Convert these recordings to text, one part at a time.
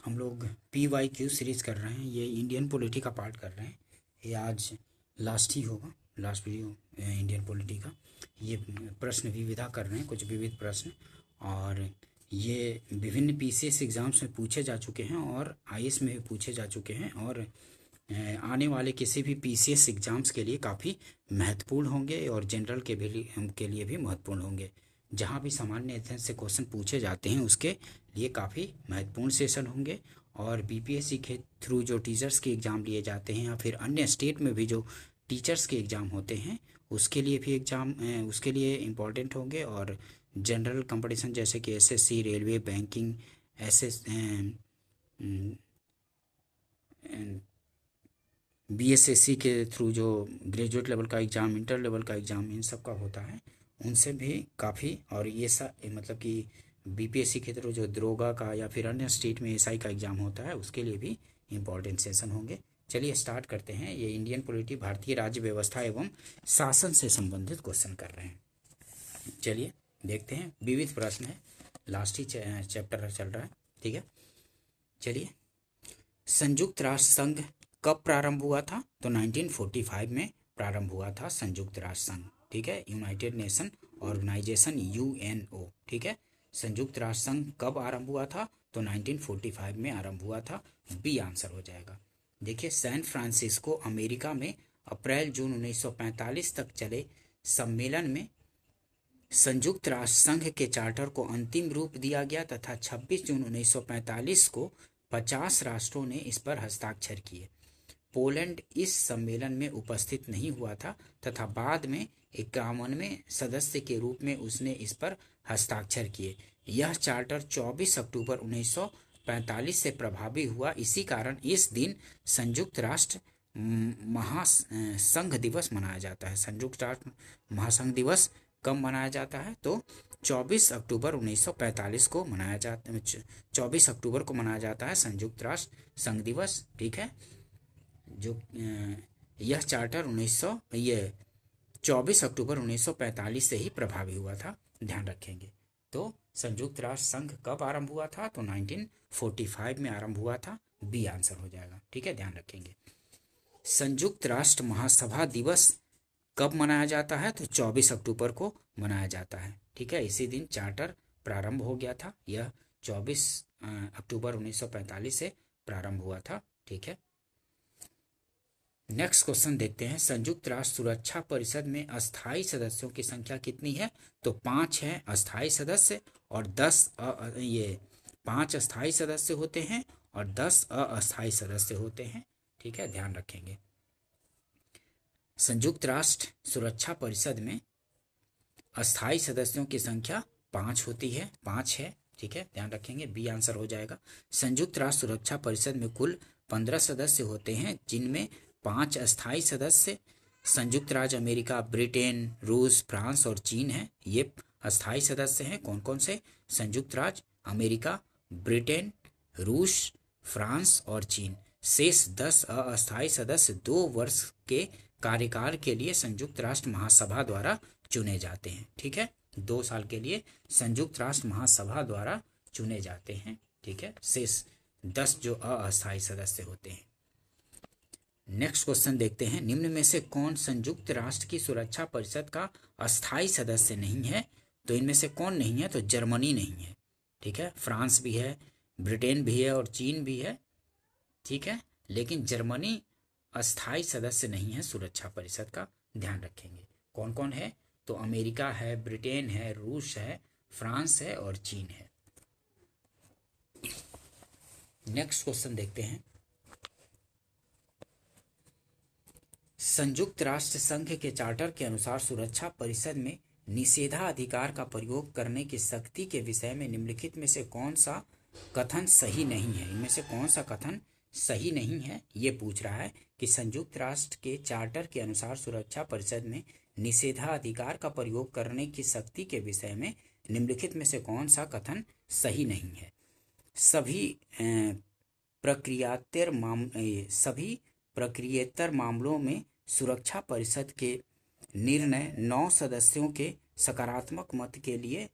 हम लोग PYQ series कर रहे हैं, ये इंडियन पॉलिटी का पार्ट कर रहे हैं। ये आज लास्ट ही होगा, लास्ट वीडियो इंडियन पॉलिटी का। ये प्रश्न विविधा कर रहे हैं, कुछ विविध प्रश्न, और ये विभिन्न PCS एग्ज़ाम्स में पूछे जा चुके हैं और IAS में भी पूछे जा चुके हैं, और आने वाले किसी भी PCS एग्ज़ाम्स के लिए काफ़ी महत्वपूर्ण होंगे और जनरल के लिए भी महत्वपूर्ण होंगे। जहाँ भी सामान्य अध्ययन से क्वेश्चन पूछे जाते हैं उसके लिए काफ़ी महत्वपूर्ण सेशन होंगे। और BPSC के थ्रू जो टीचर्स के एग्ज़ाम लिए जाते हैं या फिर अन्य स्टेट में भी जो टीचर्स के एग्ज़ाम होते हैं उसके लिए भी उसके लिए इम्पॉर्टेंट होंगे। और जनरल कंपटीशन जैसे कि SSC, रेलवे, बैंकिंग, BSSC के थ्रू जो ग्रेजुएट लेवल का एग्ज़ाम, इंटर लेवल का एग्ज़ाम, इन सब का होता है, उनसे भी काफ़ी। और ये मतलब कि BPSC के थ्रू जो दरोगा का या फिर अन्य स्टेट में SI का एग्ज़ाम होता है उसके लिए भी इम्पोर्टेंट सेशन होंगे। चलिए स्टार्ट करते हैं। ये इंडियन पॉलिटी, भारतीय राज्य व्यवस्था एवं शासन से संबंधित क्वेश्चन कर रहे हैं। चलिए देखते हैं। विविध प्रश्न है, लास्ट ही चैप्टर चल रहा है, ठीक है। चलिए, संयुक्त राष्ट्र संघ कब प्रारंभ हुआ था? तो 1945 में प्रारंभ हुआ था संयुक्त राष्ट्र संघ, ठीक है। यूनाइटेड नेशन ऑर्गेनाइजेशन, UNO, ठीक है। संयुक्त राष्ट्र संघ कब आरंभ हुआ था? तो 1945 में आरंभ हुआ था। बी आंसर हो जाएगा। देखिए, सैन फ्रांसिस्को अमेरिका में अप्रैल जून 1945 तक चले सम्मेलन में संयुक्त राष्ट्र संघ के चार्टर को अंतिम रूप दिया गया तथा 26 जून 1945 को 50 राष्ट्रों ने इस पर हस्ताक्षर किए। पोलैंड इस सम्मेलन में उपस्थित नहीं हुआ था तथा बाद में 51वें सदस्य के रूप में उसने इस पर हस्ताक्षर किए। यह चार्टर 24 अक्टूबर 1945 से प्रभावी हुआ। इसी कारण इस दिन संयुक्त राष्ट्र महासंघ दिवस मनाया जाता है। संयुक्त राष्ट्र महासंघ दिवस कब मनाया जाता है? तो 24 अक्टूबर 1945 को मनाया जाता है। 24 अक्टूबर को मनाया जाता है संयुक्त राष्ट्र संघ दिवस, ठीक है। जो यह चार्टर 24 अक्टूबर 1945 से ही प्रभावी हुआ था, ध्यान रखेंगे। तो संयुक्त राष्ट्र संघ कब आरंभ हुआ था? तो 1945 में आरंभ हुआ था। बी आंसर हो जाएगा, ठीक है, ध्यान रखेंगे। संयुक्त राष्ट्र महासभा दिवस कब मनाया जाता है? तो 24 अक्टूबर को मनाया जाता है, ठीक है। इसी दिन चार्टर प्रारंभ हो गया था। यह 24 अक्टूबर 1945 से प्रारंभ हुआ था, ठीक है। नेक्स्ट क्वेश्चन देखते हैं। संयुक्त राष्ट्र सुरक्षा परिषद में अस्थायी सदस्यों की संख्या कितनी है? तो 5 है अस्थायी सदस्य और 5 अस्थायी सदस्य होते हैं और 10 अस्थायी सदस्य होते हैं, ठीक है, ध्यान रखेंगे। संयुक्त राष्ट्र सुरक्षा परिषद में अस्थायी सदस्यों की संख्या 5 होती है, 5 है, ठीक है, ध्यान रखेंगे। बी आंसर हो जाएगा। संयुक्त राष्ट्र सुरक्षा परिषद में कुल 15 सदस्य होते हैं, जिनमें 5 अस्थायी सदस्य संयुक्त राज्य अमेरिका, ब्रिटेन, रूस, फ्रांस और चीन है। ये अस्थायी सदस्य हैं। कौन कौन से? संयुक्त राज्य अमेरिका, ब्रिटेन, रूस, फ्रांस और चीन। शेष 10 अस्थायी सदस्य 2 वर्ष के कार्यकाल के लिए संयुक्त राष्ट्र महासभा द्वारा चुने जाते हैं, ठीक है। 2 साल के लिए संयुक्त राष्ट्र महासभा द्वारा चुने जाते हैं, ठीक है। शेष 10 जो अस्थायी सदस्य होते हैं। नेक्स्ट क्वेश्चन देखते हैं। निम्न में से कौन संयुक्त राष्ट्र की सुरक्षा परिषद का अस्थायी सदस्य नहीं है? तो इनमें से कौन नहीं है? तो जर्मनी नहीं है, ठीक है। फ्रांस भी है, ब्रिटेन भी है और चीन भी है, ठीक है। लेकिन जर्मनी अस्थायी सदस्य नहीं है सुरक्षा परिषद का, ध्यान रखेंगे। कौन कौन है? तो अमेरिका है, ब्रिटेन है, रूस है, फ्रांस है और चीन है। नेक्स्ट क्वेश्चन देखते हैं। संयुक्त राष्ट्र संघ के चार्टर के अनुसार सुरक्षा परिषद में निषेधाधिकार का प्रयोग करने की शक्ति के विषय में निम्नलिखित में से कौन सा कथन सही नहीं है? इनमें से कौन सा कथन सही नहीं है, ये पूछ रहा है कि संयुक्त राष्ट्र के चार्टर के अनुसार सुरक्षा परिषद में निषेधाधिकार का प्रयोग करने की शक्ति के विषय में निम्नलिखित में से कौन सा कथन सही नहीं है? सभी प्रक्रियात्मक मामलों में सुरक्षा परिषद के निर्णय 9 सदस्यों के सकारात्मक मत के लिए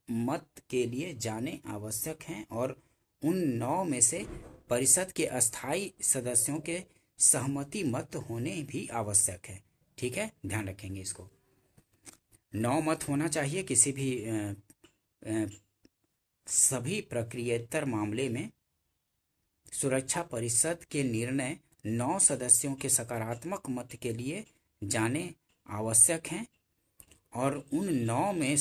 मत के लिए जाने आवश्यक हैं और उन 9 में से परिषद के अस्थायी सदस्यों के सहमति मत होने भी आवश्यक है। ठीक है, ध्यान रखेंगे इसको। 9 मत होना चाहिए किसी भी सभी प्रक्रियात्मक मामले में सुरक्षा परिषद के निर्णय 9 सदस्यों के सकारात्मक मत के लिए जाने आवश्यक हैं और उन 9 में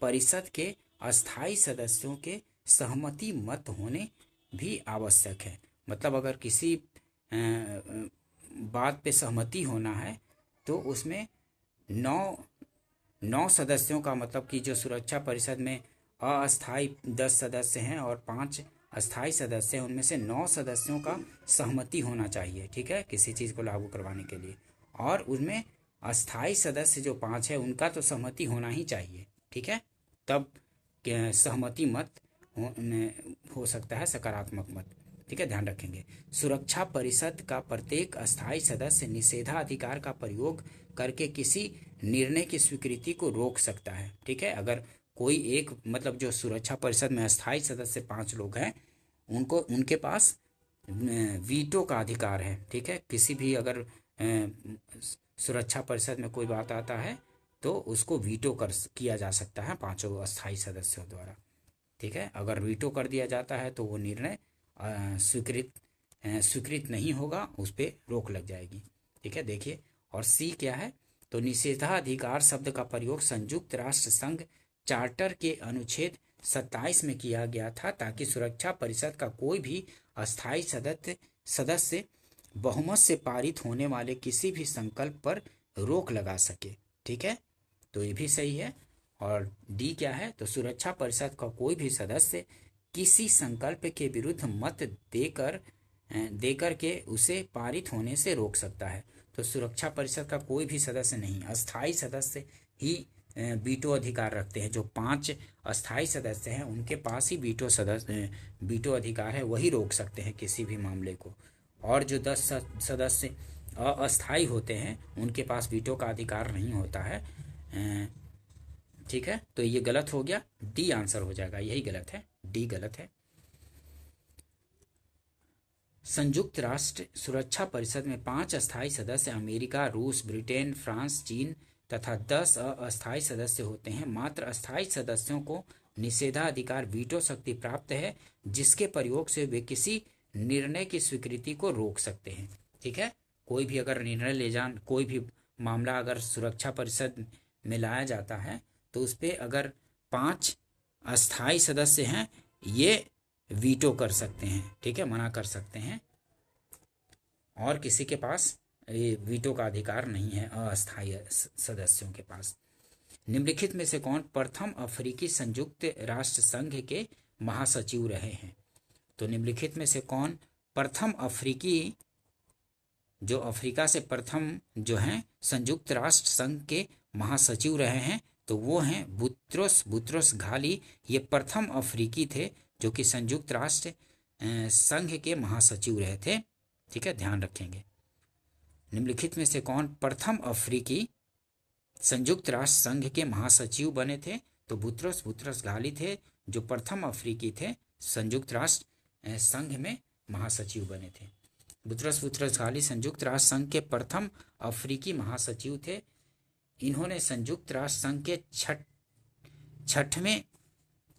परिषद के अस्थायी सदस्यों के सहमति मत होने भी आवश्यक है। मतलब अगर किसी बात पे सहमति होना है तो उसमें 9 सदस्यों का, मतलब कि जो सुरक्षा परिषद में अस्थायी 10 सदस्य हैं और 5 अस्थायी सदस्य हैं, उनमें से 9 सदस्यों का सहमति होना चाहिए। ठीक है, किसी चीज़ को लागू करवाने के लिए। और उनमें अस्थायी सदस्य जो 5 है उनका तो सहमति होना ही चाहिए। ठीक है, तब सहमति मत हो सकता है सकारात्मक मत। ठीक है, ध्यान रखेंगे। सुरक्षा परिषद का प्रत्येक अस्थायी सदस्य निषेधाधिकार का प्रयोग करके किसी निर्णय की स्वीकृति को रोक सकता है। ठीक है, अगर कोई एक, मतलब जो सुरक्षा परिषद में अस्थायी सदस्य 5 लोग हैं, उनके पास वीटो का अधिकार है। ठीक है, किसी भी अगर सुरक्षा परिषद में कोई बात आता है तो उसको वीटो किया जा सकता है 5 अस्थायी सदस्यों द्वारा। ठीक है, अगर वीटो कर दिया जाता है तो वो निर्णय स्वीकृत नहीं होगा, उस पर रोक लग जाएगी। ठीक है, देखिए। और सी क्या है, तो निषेधाधिकार शब्द का प्रयोग संयुक्त राष्ट्र संघ चार्टर के अनुच्छेद 27 में किया गया था ताकि सुरक्षा परिषद का कोई भी अस्थायी सदस्य बहुमत से पारित होने वाले किसी भी संकल्प पर रोक लगा सके। ठीक है, तो ये भी सही है। और डी क्या है, तो सुरक्षा परिषद का कोई भी सदस्य किसी संकल्प के विरुद्ध मत देकर के उसे पारित होने से रोक सकता है। तो सुरक्षा परिषद का कोई भी सदस्य नहीं, अस्थायी सदस्य ही वीटो अधिकार रखते हैं। जो 5 अस्थायी सदस्य हैं उनके पास ही वीटो अधिकार है, वही रोक सकते हैं किसी भी मामले को। और जो 10 सदस्य अस्थायी होते हैं उनके पास वीटो का अधिकार नहीं होता है। ठीक है, तो ये गलत हो गया, डी आंसर हो जाएगा, यही गलत है, डी गलत है। संयुक्त राष्ट्र सुरक्षा परिषद में 5 अस्थायी सदस्य अमेरिका, रूस, ब्रिटेन, फ्रांस, चीन तथा 10 अस्थायी सदस्य होते हैं। मात्र अस्थायी सदस्यों को निषेधाधिकार वीटो शक्ति प्राप्त है, जिसके प्रयोग से वे किसी निर्णय की स्वीकृति को रोक सकते हैं। ठीक है, कोई भी अगर निर्णय कोई भी मामला अगर सुरक्षा परिषद में लाया जाता है तो उस पर अगर 5 अस्थायी सदस्य हैं, ये वीटो कर सकते हैं। ठीक है, मना कर सकते हैं, और किसी के पास ये वीटो का अधिकार नहीं है अस्थायी सदस्यों के पास। निम्नलिखित में से कौन प्रथम अफ्रीकी संयुक्त राष्ट्र संघ के महासचिव रहे हैं? तो निम्नलिखित में से कौन प्रथम अफ्रीकी, जो अफ्रीका से प्रथम जो हैं संयुक्त राष्ट्र संघ के महासचिव रहे हैं? तो वो हैं बुत्रोस घाली। ये प्रथम अफ्रीकी थे जो कि संयुक्त राष्ट्र संघ के महासचिव रहे थे। ठीक है, ध्यान रखेंगे। निम्नलिखित में से कौन प्रथम अफ्रीकी संयुक्त राष्ट्र संघ के महासचिव बने थे? तो बुत्रोस घाली थे जो प्रथम अफ्रीकी थे संयुक्त राष्ट्र संघ में महासचिव बने थे। बुत्रोस घाली संयुक्त राष्ट्र संघ के प्रथम अफ्रीकी महासचिव थे। इन्होंने संयुक्त राष्ट्र संघ के 6वें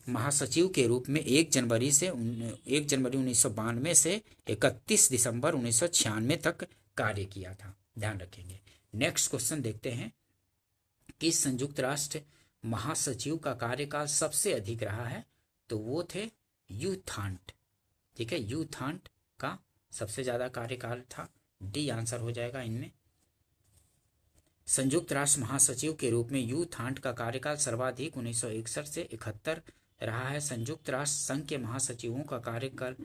महासचिव के रूप में 1 जनवरी 1992 से 31 दिसंबर 1996 तक कार्य किया था। ध्यान रखेंगे। नेक्स्ट क्वेश्चन देखते हैं। किस संयुक्त राष्ट्र महासचिव का कार्यकाल सबसे अधिक रहा है? तो वो थे यू थांट। ठीक है, यू थांट का सबसे ज्यादा कार्यकाल था। डी आंसर हो जाएगा इनमें। संयुक्त राष्ट्र महासचिव के रूप में यू थांट का कार्यकाल सर्वाधिक 1961 से 71 रहा है। संयुक्त राष्ट्र संघ के महासचिवों का कार्यकाल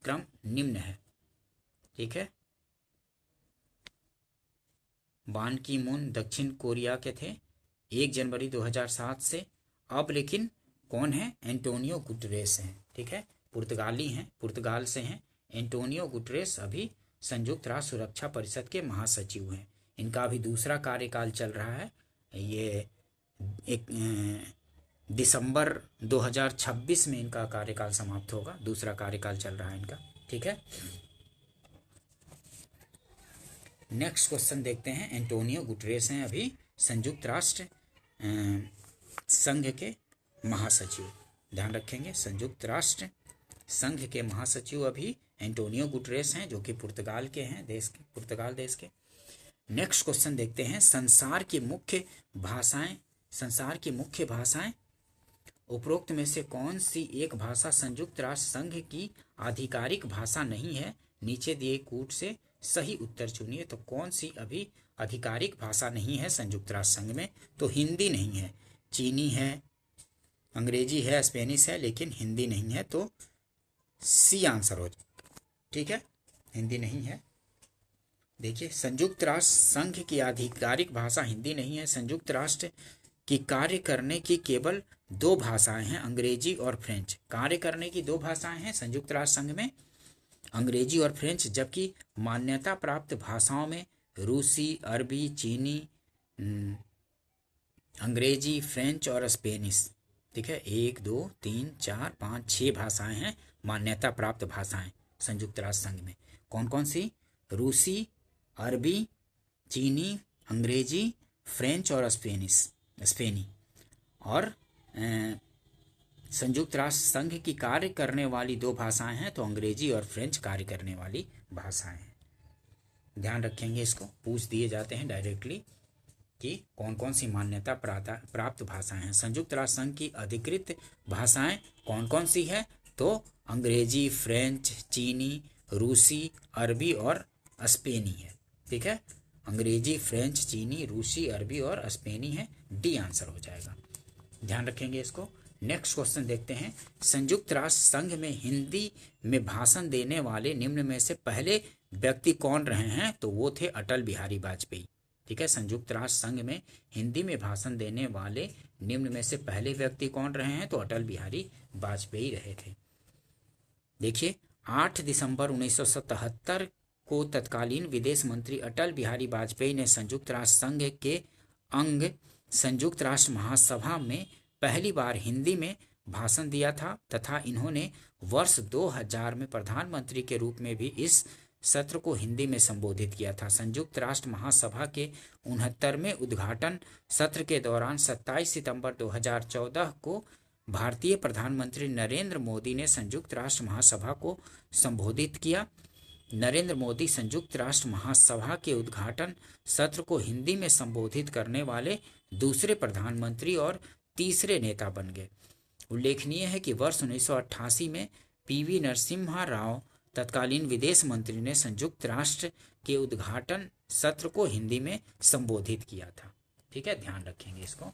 क्रम निम्न है। ठीक है, बान की मून दक्षिण कोरिया के थे 1 जनवरी 2007 से। अब लेकिन कौन है? एंटोनियो गुटरेस हैं। ठीक है, पुर्तगाली हैं, पुर्तगाल से हैं। एंटोनियो गुटरेस अभी संयुक्त राष्ट्र सुरक्षा परिषद के महासचिव हैं। इनका अभी दूसरा कार्यकाल चल रहा है। ये दिसंबर 2026 में इनका कार्यकाल समाप्त होगा, दूसरा कार्यकाल चल रहा है इनका। ठीक है, नेक्स्ट क्वेश्चन देखते हैं। एंटोनियो गुटरेस हैं अभी संयुक्त राष्ट्र संघ के महासचिव, ध्यान रखेंगे, संयुक्त राष्ट्र संघ के महासचिव अभी एंटोनियो गुटरेस हैं, जो कि पुर्तगाल के हैं, पुर्तगाल देश के। नेक्स्ट क्वेश्चन देखते हैं। संसार की मुख्य भाषाएं उपरोक्त में से कौन सी एक भाषा संयुक्त राष्ट्र संघ की आधिकारिक भाषा नहीं है? नीचे दिए कूट से सही उत्तर चुनिए। तो कौन सी अभी आधिकारिक भाषा नहीं है संयुक्त राष्ट्र संघ में? तो हिंदी नहीं है, चीनी है, अंग्रेजी है, स्पेनिश है, लेकिन हिंदी नहीं है। तो सी आंसर हो जाएगा। ठीक है, हिंदी नहीं है। देखिए, संयुक्त राष्ट्र संघ की आधिकारिक भाषा हिंदी नहीं है। संयुक्त राष्ट्र की कार्य करने की केवल 2 भाषाएं हैं, अंग्रेजी और फ्रेंच। कार्य करने की 2 भाषाएं हैं संयुक्त राष्ट्र संघ में, अंग्रेजी और फ्रेंच। जबकि मान्यता प्राप्त भाषाओं में रूसी, अरबी, चीनी, अंग्रेजी, फ्रेंच और स्पेनिश। ठीक है, 1 2 3 4 5 6 भाषाएं हैं मान्यता प्राप्त भाषाएं संयुक्त राष्ट्र संघ में। कौन कौन सी? रूसी, अरबी, चीनी, अंग्रेजी, फ्रेंच और स्पेनी। और संयुक्त राष्ट्र संघ की कार्य करने वाली 2 भाषाएं हैं, तो अंग्रेजी और फ्रेंच कार्य करने वाली भाषाएं हैं। ध्यान रखेंगे, इसको पूछ दिए जाते हैं डायरेक्टली कि कौन कौन सी मान्यता प्राप्त भाषाएं हैं। संयुक्त राष्ट्र संघ की अधिकृत भाषाएं कौन कौन सी है? तो अंग्रेजी, फ्रेंच, चीनी, रूसी, अरबी और स्पेनी है। ठीक है, अंग्रेजी, फ्रेंच, चीनी, रूसी, अरबी और स्पेनी है। डी आंसर हो जाएगा, ध्यान रखेंगे इसको। नेक्स्ट क्वेश्चन देखते हैं। संयुक्त राष्ट्र संघ में हिंदी में भाषण देने वाले निम्न में से पहले व्यक्ति कौन रहे हैं? तो वो थे अटल बिहारी वाजपेयी। ठीक है, संयुक्त राष्ट्र संघ में हिंदी में भाषण देने वाले निम्न में से पहले व्यक्ति कौन रहे हैं? तो अटल बिहारी वाजपेयी रहे थे। देखिए, 8 दिसंबर 1977 को तत्कालीन विदेश मंत्री अटल बिहारी वाजपेयी ने संयुक्त राष्ट्र संघ के अंग संयुक्त राष्ट्र महासभा में पहली बार हिंदी में भाषण दिया था तथा इन्होंने वर्ष 2000 में प्रधानमंत्री के रूप में भी इस सत्र को हिंदी में संबोधित किया था। संयुक्त राष्ट्र महासभा के 69वें उद्घाटन सत्र के दौरान 27 सितंबर 2014 को भारतीय प्रधानमंत्री नरेंद्र मोदी ने संयुक्त राष्ट्र महासभा को संबोधित किया। नरेंद्र मोदी संयुक्त राष्ट्र महासभा के उद्घाटन सत्र को हिंदी में संबोधित करने वाले दूसरे प्रधानमंत्री और तीसरे नेता बन गए। उल्लेखनीय है कि वर्ष 1988 में पीवी नरसिम्हा राव तत्कालीन विदेश मंत्री ने संयुक्त राष्ट्र के उद्घाटन सत्र को हिंदी में संबोधित किया था। ठीक है, ध्यान रखेंगे इसको।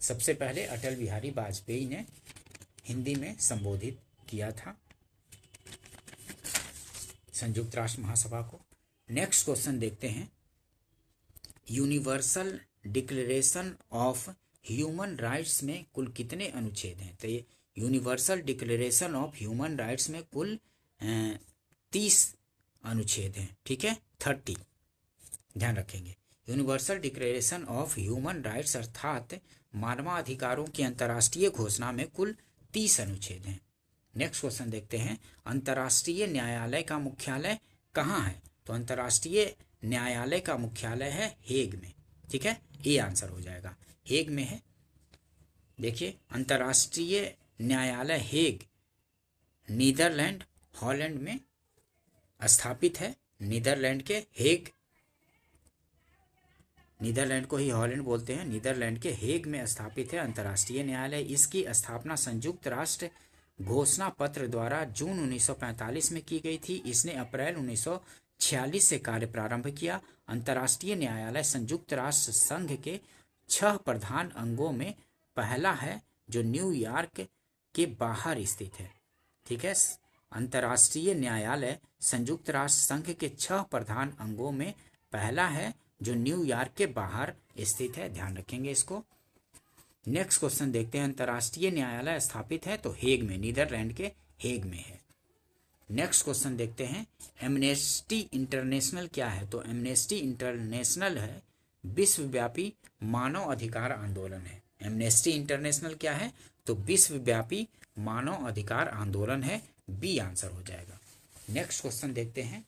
सबसे पहले अटल बिहारी वाजपेयी ने हिंदी में संबोधित किया था संयुक्त राष्ट्र महासभा को। नेक्स्ट क्वेश्चन देखते हैं। Universal declaration of human rights में कुल कितने अनुच्छेद हैं? तो ये universal declaration of human rights में कुल 30 अनुच्छेद हैं। ठीक है, 30, ध्यान रखेंगे। Universal declaration of human rights अर्थात मानवाधिकारों की अंतर्राष्ट्रीय घोषणा में कुल 30 अनुच्छेद हैं। नेक्स्ट क्वेश्चन देखते हैं। अंतर्राष्ट्रीय न्यायालय का मुख्यालय कहाँ है? तो अंतर्राष्ट्रीय न्यायालय का मुख्यालय है हेग में। ठीक है, ए आंसर हो जाएगा, हेग में है। देखिए, अंतर्राष्ट्रीय न्यायालय हेग नीदरलैंड हॉलैंड में स्थापित है। नीदरलैंड के हेग, नीदरलैंड को ही हॉलैंड बोलते हैं, नीदरलैंड के हेग में स्थापित है अंतर्राष्ट्रीय न्यायालय। इसकी स्थापना संयुक्त राष्ट्र घोषणा पत्र द्वारा जून 1945 में की गई थी। इसने अप्रैल 1946 से कार्य प्रारंभ किया। अंतर्राष्ट्रीय न्यायालय संयुक्त राष्ट्र संघ के 6 प्रधान अंगों में पहला है जो न्यूयॉर्क के बाहर स्थित है। ठीक है, अंतर्राष्ट्रीय न्यायालय संयुक्त राष्ट्र संघ के 6 प्रधान अंगों में पहला है जो न्यूयॉर्क के बाहर स्थित है। ध्यान रखेंगे इसको। नेक्स्ट क्वेश्चन देखते हैं। अंतर्राष्ट्रीय न्यायालय स्थापित है तो हेग में, नीदरलैंड के हेग में है। नेक्स्ट क्वेश्चन देखते हैं। एमनेस्टी इंटरनेशनल क्या है? तो एमनेस्टी इंटरनेशनल है विश्वव्यापी मानव अधिकार आंदोलन है। एमनेस्टी इंटरनेशनल क्या है? तो विश्वव्यापी मानव अधिकार आंदोलन है। बी आंसर हो जाएगा। नेक्स्ट क्वेश्चन देखते हैं।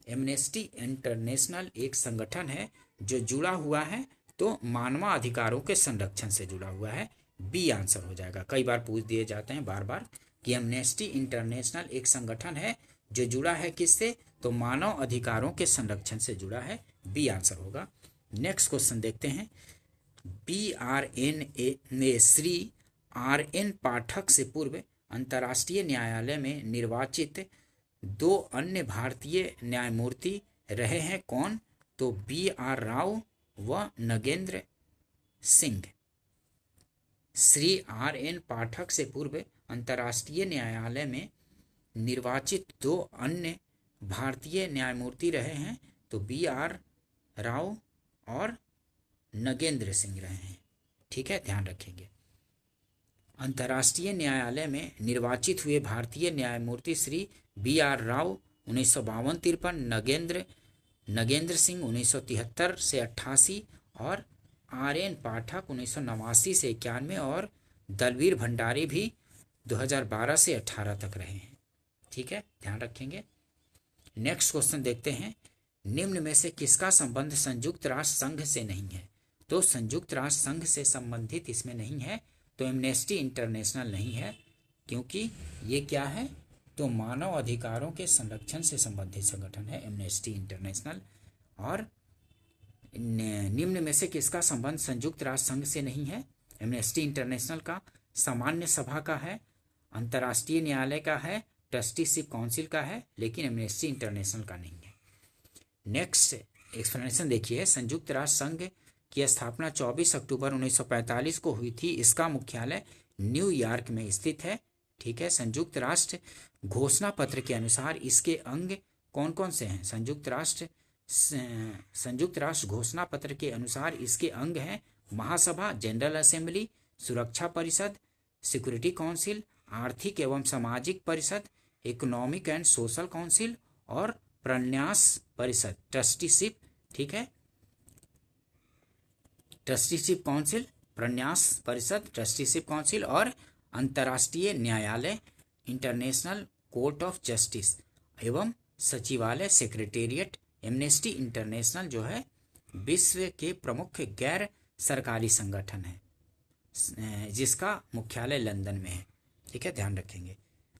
एमनेस्टी इंटरनेशनल एक संगठन है जो जुड़ा हुआ है तो मानवाधिकारों के संरक्षण से जुड़ा हुआ है। बी आंसर हो जाएगा। कई बार पूछ दिए जाते हैं बार बार कि एमनेस्टी इंटरनेशनल एक संगठन है जो जुड़ा है किससे? तो मानव अधिकारों के संरक्षण से जुड़ा है। बी आंसर होगा। नेक्स्ट क्वेश्चन देखते हैं। BRNA ने श्री RN पाठक से पूर्व अंतर्राष्ट्रीय न्यायालय में निर्वाचित 2 अन्य भारतीय न्यायमूर्ति रहे हैं। कौन? तो BR राव व नगेंद्र सिंह। श्री RN पाठक से पूर्व अंतर्राष्ट्रीय न्यायालय में निर्वाचित 2 अन्य भारतीय न्यायमूर्ति रहे हैं। तो BR राव और नगेंद्र सिंह रहे हैं। ठीक है, ध्यान रखेंगे। अंतर्राष्ट्रीय न्यायालय में निर्वाचित हुए भारतीय न्यायमूर्ति श्री BR राव 1952-53, नगेंद्र सिंह 1973 से 88 और RN पाठक 1989 से 91 और दलवीर भंडारी भी 2012 से 18 तक रहे हैं। ठीक है, ध्यान रखेंगे। नेक्स्ट क्वेश्चन देखते हैं। निम्न में से किसका संबंध संयुक्त राष्ट्र संघ से नहीं है? तो संयुक्त राष्ट्र संघ से संबंधित इसमें नहीं है। तो एमनेस्टी इंटरनेशनल नहीं है, क्योंकि ये क्या है? तो मानव अधिकारों के संरक्षण से संबंधित संगठन है एमनेस्टी इंटरनेशनल। और निम्न में से किसका संबंध संयुक्त राष्ट्र संघ से नहीं है? एमनेस्टी इंटरनेशनल का सामान्य सभा का है, अंतर्राष्ट्रीय न्यायालय का है, ट्रस्टीशिप काउंसिल का है, लेकिन एमनेस्टी इंटरनेशनल का नहीं है। नेक्स्ट एक्सप्लेनेशन देखिए। संयुक्त राष्ट्र संघ की स्थापना 24 अक्टूबर 1945 को हुई थी। इसका मुख्यालय न्यूयॉर्क में स्थित है। ठीक है। संयुक्त राष्ट्र घोषणा पत्र के अनुसार इसके अंग कौन कौन से हैं? संयुक्त राष्ट्र घोषणा पत्र के अनुसार इसके अंग हैं महासभा, जनरल असेंबली, सुरक्षा परिषद, सिक्योरिटी काउंसिल, आर्थिक एवं सामाजिक परिषद, इकोनॉमिक एंड सोशल काउंसिल और प्रन्यास परिषद, ट्रस्टीशिप। ठीक है, ट्रस्टीशिप काउंसिल, प्रन्यास परिषद, ट्रस्टीशिप काउंसिल और अंतर्राष्ट्रीय न्यायालय, इंटरनेशनल कोर्ट ऑफ जस्टिस एवं सचिवालय, सेक्रेटेरिएट। एमनेस्टी इंटरनेशनल जो है विश्व के प्रमुख गैर सरकारी संगठन है जिसका मुख्यालय लंदन में है। ठीक है, ध्यान रखेंगे।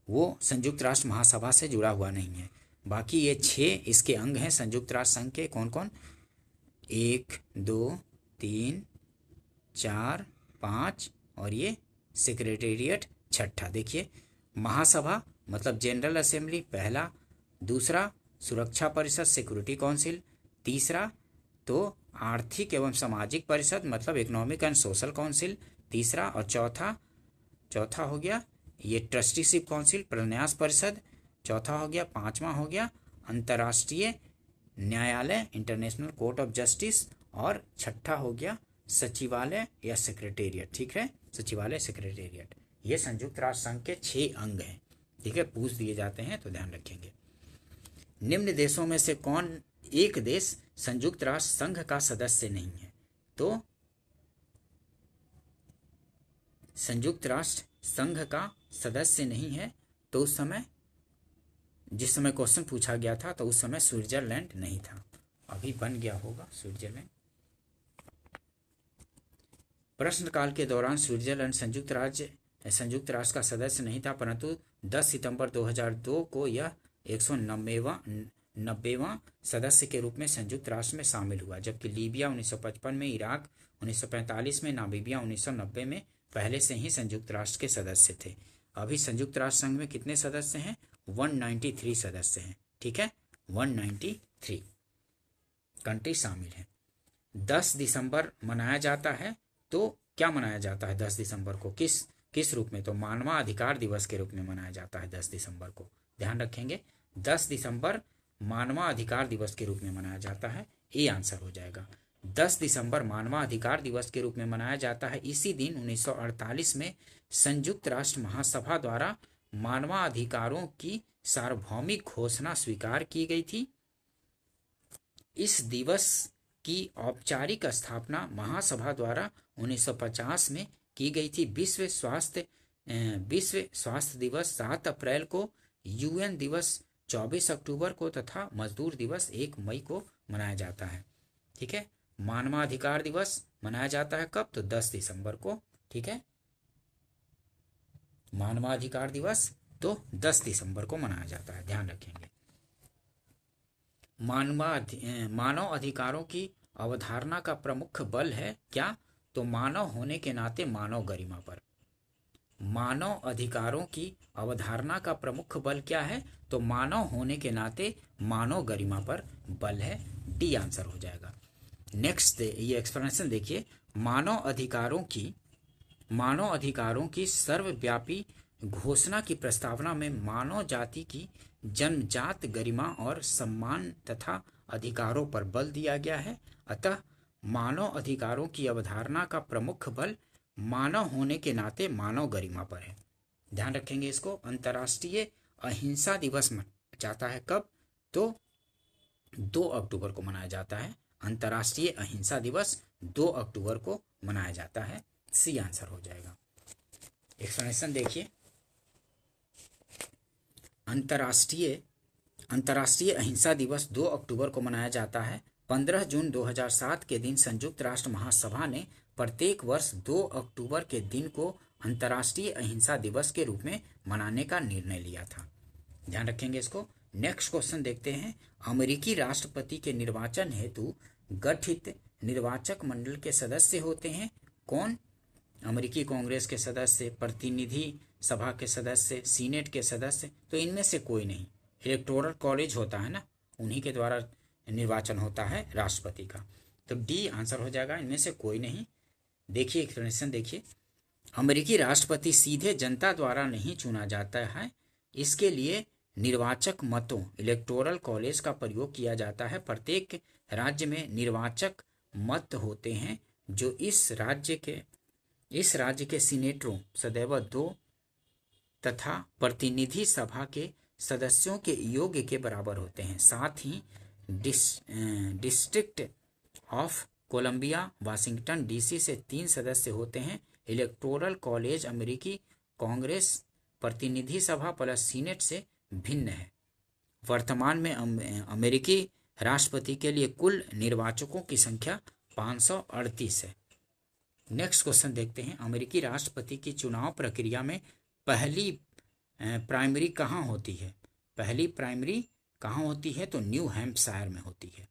वो संयुक्त राष्ट्र महासभा से जुड़ा हुआ नहीं है। बाकी ये 6 इसके अंग हैं संयुक्त राष्ट्र संघ के। कौन कौन? 1, 2, 3, 4, 5 और ये सेक्रेटेरिएट छठा। देखिए, महासभा मतलब जनरल असेंबली पहला, दूसरा सुरक्षा परिषद सिक्योरिटी काउंसिल, तीसरा तो आर्थिक एवं सामाजिक परिषद मतलब इकोनॉमिक एंड सोशल काउंसिल तीसरा, और चौथा हो गया ये ट्रस्टीशिप काउंसिल प्रन्यास परिषद, चौथा हो गया, पांचवा हो गया अंतर्राष्ट्रीय न्यायालय इंटरनेशनल कोर्ट ऑफ जस्टिस, और छठा हो गया सचिवालय या सेक्रेटेरिएट। ठीक है, सचिवालय सेक्रेटेरिएट। ये संयुक्त राष्ट्र संघ के 6 अंग हैं। ठीक है, पूछ दिए जाते हैं तो ध्यान रखेंगे। निम्न देशों में से कौन एक देश संयुक्त राष्ट्र संघ का सदस्य नहीं है? तो संयुक्त राष्ट्र संघ का सदस्य नहीं है तो उस समय जिस समय क्वेश्चन पूछा गया था तो उस समय स्विट्जरलैंड नहीं था, अभी बन गया होगा स्विट्जरलैंड। प्रश्नकाल के दौरान स्विट्जरलैंड संयुक्त राष्ट्र का सदस्य नहीं था, परंतु 10 सितंबर 2002 को यह 190वां सदस्य के रूप में संयुक्त राष्ट्र में शामिल हुआ, जबकि लीबिया 1955 में, इराक 1945 में, नामीबिया 1990 में पहले से ही संयुक्त राष्ट्र के सदस्य थे। अभी संयुक्त राष्ट्र संघ में कितने सदस्य हैं? 193 सदस्य हैं। ठीक है, 193 कंट्री शामिल हैं। 10 दिसंबर मनाया जाता है, तो क्या मनाया जाता है 10 दिसंबर को? किस रूप में? तो मानवाधिकार दिवस के रूप में मनाया जाता है 10 दिसंबर को। ध्यान रखेंगे, 10 दिसंबर मानवाधिकार दिवस के रूप में मनाया जाता है। ये आंसर हो जाएगा। 10 दिसंबर मानवाधिकार दिवस के रूप में मनाया जाता है। इसी दिन 1948 में संयुक्त राष्ट्र महासभा द्वारा मानवाधिकारों की सार्वभौमिक घोषणा स्वीकार की गई थी। इस दिवस की औपचारिक स्थापना महासभा द्वारा 1950 में की गई थी। विश्व स्वास्थ्य दिवस 7 अप्रैल को, यूएन दिवस 24 अक्टूबर को तथा मजदूर दिवस 1 मई को मनाया जाता है। ठीक है। मानवाधिकार दिवस मनाया जाता है कब? तो 10 दिसंबर को। ठीक है। मानवाधिकार दिवस तो 10 दिसंबर को मनाया जाता है, ध्यान रखेंगे। मानव अधिकारों की अवधारणा का प्रमुख बल है क्या? तो मानव होने के नाते मानव गरिमा पर। मानव अधिकारों की अवधारणा का प्रमुख बल क्या है? तो मानव होने के नाते मानव गरिमा पर बल है। डी आंसर हो जाएगा। नेक्स्ट ये एक्सप्लेनेशन देखिए। मानव अधिकारों की सर्वव्यापी घोषणा की प्रस्तावना में मानव जाति की जन्मजात गरिमा और सम्मान तथा अधिकारों पर बल दिया गया है। अतः मानव अधिकारों की अवधारणा का प्रमुख बल मानव होने के नाते मानव गरिमा पर है। ध्यान रखेंगे इसको। अंतर्राष्ट्रीय अहिंसा दिवस मनाया जाता है कब? तो 2 अक्टूबर को मनाया जाता है। अंतर्राष्ट्रीय अहिंसा दिवस 2 अक्टूबर को मनाया जाता है। सी आंसर हो जाएगा। एक्सप्लेनेशन देखिए। अंतर्राष्ट्रीय अहिंसा दिवस 2 अक्टूबर को मनाया जाता है। 15 जून 2007 के दिन संयुक्त राष्ट्र महासभा ने प्रत्येक वर्ष 2 अक्टूबर के दिन को अंतर्राष्ट्रीय अहिंसा दिवस के रूप में मनाने का निर्णय लिया था। ध्यान रखेंगे इसको। नेक्स्ट क्वेश्चन देखते हैं। अमेरिकी राष्ट्रपति के निर्वाचन हेतु गठित निर्वाचक मंडल के सदस्य होते हैं कौन? अमेरिकी कांग्रेस के सदस्य, प्रतिनिधि सभा के सदस्य, सीनेट के सदस्य, तो इनमें से कोई नहीं। इलेक्टोरल कॉलेज होता है ना, उन्हीं के द्वारा निर्वाचन होता है राष्ट्रपति का। तो डी आंसर हो जाएगा, इनमें से कोई नहीं। देखिए एक्सप्लेनेशन देखिए। अमेरिकी राष्ट्रपति सीधे जनता द्वारा नहीं चुना जाता है। इसके लिए निर्वाचक मतों इलेक्टोरल कॉलेज का प्रयोग किया जाता है। प्रत्येक राज्य में निर्वाचक मत होते हैं जो इस राज्य के सीनेटरों सदैव 2 तथा प्रतिनिधि सभा के सदस्यों के योग के बराबर होते हैं। साथ ही district of Columbia Washington DC से 3 सदस्य होते हैं। इलेक्टोरल कॉलेज अमेरिकी कांग्रेस प्रतिनिधि सभा प्लस सीनेट से भिन्न है। वर्तमान में अमेरिकी राष्ट्रपति के लिए कुल निर्वाचकों की संख्या 538 है। नेक्स्ट क्वेश्चन देखते हैं। अमेरिकी राष्ट्रपति की चुनाव प्रक्रिया में पहली प्राइमरी कहाँ होती है? पहली प्राइमरी कहाँ होती है? तो न्यू हैम्पशायर में होती है।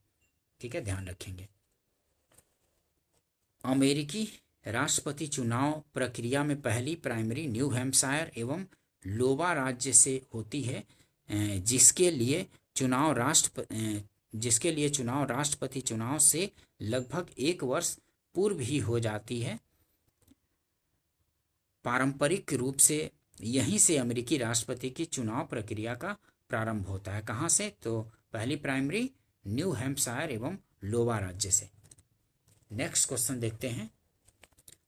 ठीक है, ध्यान रखेंगे। अमेरिकी राष्ट्रपति चुनाव प्रक्रिया में पहली प्राइमरी न्यू हैम्पशायर एवं लोवा राज्य से होती है, जिसके लिए चुनाव राष्ट्रपति चुनाव से लगभग 1 वर्ष पूर्व ही हो जाती है। पारंपरिक रूप से यहीं से अमेरिकी राष्ट्रपति की चुनाव प्रक्रिया का प्रारंभ होता है। कहाँ से? तो पहली प्राइमरी न्यू हैम्पशायर एवं लोवा राज्य से। नेक्स्ट क्वेश्चन देखते हैं।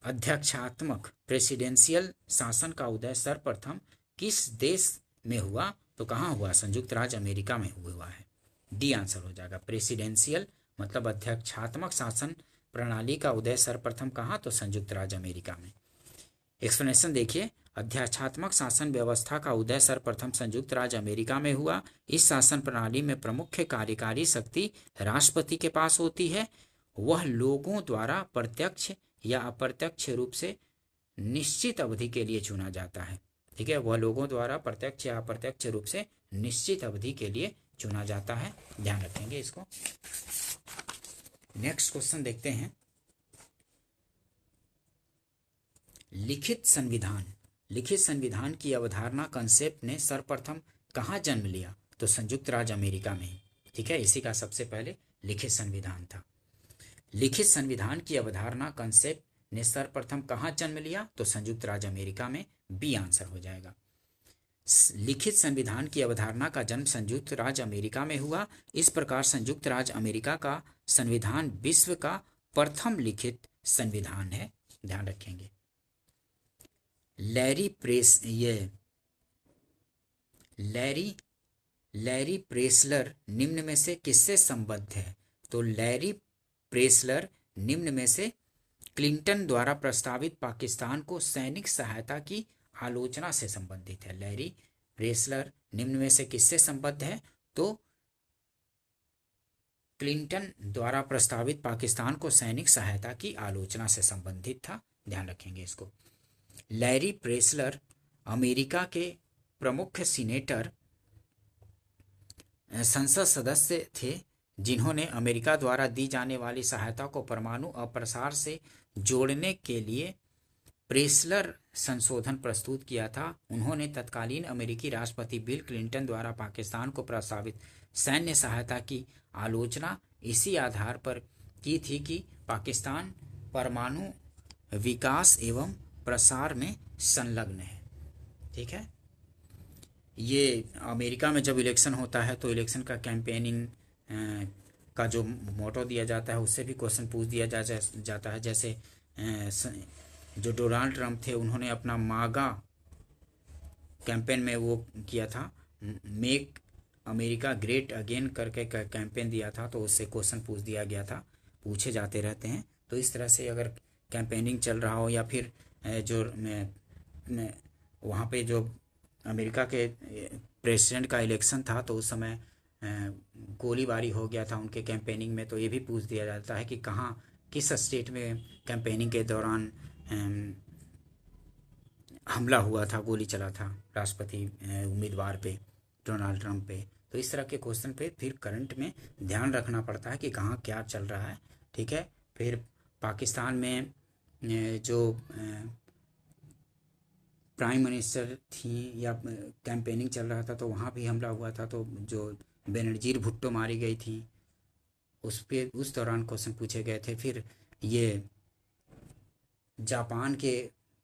अध्यक्षात्मक प्रेसिडेंशियल शासन का उदय सर्वप्रथम किस देश में हुआ? तो कहाँ हुआ? संयुक्त राज्य अमेरिका में हुआ है। डी आंसर हो जाएगा। प्रेसिडेंशियल मतलब अध्यक्षात्मक शासन प्रणाली का उदय सर्वप्रथम कहाँ? तो संयुक्त राज्य अमेरिका में। एक्सप्लेनेशन देखिए। अध्यक्षात्मक शासन व्यवस्था का उदय सर्वप्रथम संयुक्त राज्य अमेरिका में हुआ। इस शासन प्रणाली में प्रमुख कार्यकारी शक्ति राष्ट्रपति के पास होती है। वह लोगों द्वारा प्रत्यक्ष या अप्रत्यक्ष रूप से निश्चित अवधि के लिए चुना जाता है। ठीक है, वह लोगों द्वारा प्रत्यक्ष या अप्रत्यक्ष रूप से निश्चित अवधि के लिए चुना जाता है। ध्यान रखेंगे इसको। नेक्स्ट क्वेश्चन देखते हैं। लिखित संविधान की अवधारणा कंसेप्ट ने सर्वप्रथम कहाँ जन्म लिया? तो संयुक्त राज्य अमेरिका में। ठीक है, इसी का सबसे पहले लिखित संविधान था। लिखित संविधान की अवधारणा कंसेप्ट ने सर्वप्रथम कहाँ जन्म लिया? तो संयुक्त राज्य अमेरिका में। बी आंसर हो जाएगा। लिखित संविधान की अवधारणा का जन्म संयुक्त राज्य अमेरिका में हुआ। इस प्रकार संयुक्त राज्य अमेरिका का संविधान विश्व का प्रथम लिखित संविधान है। ध्यान रखेंगे। लैरी प्रेसलर निम्न में से किससे संबद्ध है? तो लैरी प्रेसलर निम्न में से क्लिंटन द्वारा प्रस्तावित पाकिस्तान को सैनिक सहायता की आलोचना से संबंधित है। लैरी प्रेसलर निम्न में से किससे संबद्ध है? तो क्लिंटन द्वारा प्रस्तावित पाकिस्तान को सैनिक सहायता की आलोचना से संबंधित था, ध्यान रखेंगे इसको। लैरी प्रेसलर अमेरिका के प्रमुख सीनेटर संसद सदस्य थे जिन्होंने अमेरिका द्वारा दी जाने वाली सहायता को परमाणु अप्रसार से जोड़ने के लिए प्रेसलर संशोधन प्रस्तुत किया था। उन्होंने तत्कालीन अमेरिकी राष्ट्रपति बिल क्लिंटन द्वारा पाकिस्तान को प्रस्तावित सैन्य सहायता की आलोचना इसी आधार पर की थी कि पाकिस्तान परमाणु विकास एवं प्रसार में संलग्न है। ठीक है, ये अमेरिका में जब इलेक्शन होता है तो इलेक्शन का कैंपेनिंग का जो मोटो दिया जाता है उससे भी क्वेश्चन पूछ दिया जाता है। जैसे जो डोनाल्ड ट्रंप थे उन्होंने अपना मागा कैंपेन में वो किया था, मेक अमेरिका ग्रेट अगेन करके कैंपेन दिया था, तो उससे क्वेश्चन पूछ दिया गया था, पूछे जाते रहते हैं। तो इस तरह से अगर कैंपेनिंग चल रहा हो या फिर जो वहाँ पे जो अमेरिका के प्रेसिडेंट का इलेक्शन था तो उस समय गोलीबारी हो गया था उनके कैंपेनिंग में, तो ये भी पूछ दिया जाता है कि कहाँ किस स्टेट में कैंपेनिंग के दौरान हमला हुआ था, गोली चला था राष्ट्रपति उम्मीदवार पे, डोनाल्ड ट्रंप पे। तो इस तरह के क्वेश्चन पे फिर करंट में ध्यान रखना पड़ता है कि कहाँ क्या चल रहा है। ठीक है, फिर पाकिस्तान में जो प्राइम मिनिस्टर थी या कैंपेनिंग चल रहा था तो वहाँ भी हमला हुआ था, तो जो बेनजीर भुट्टो मारी गई थी उस पे उस दौरान क्वेश्चन पूछे गए थे। फिर ये जापान के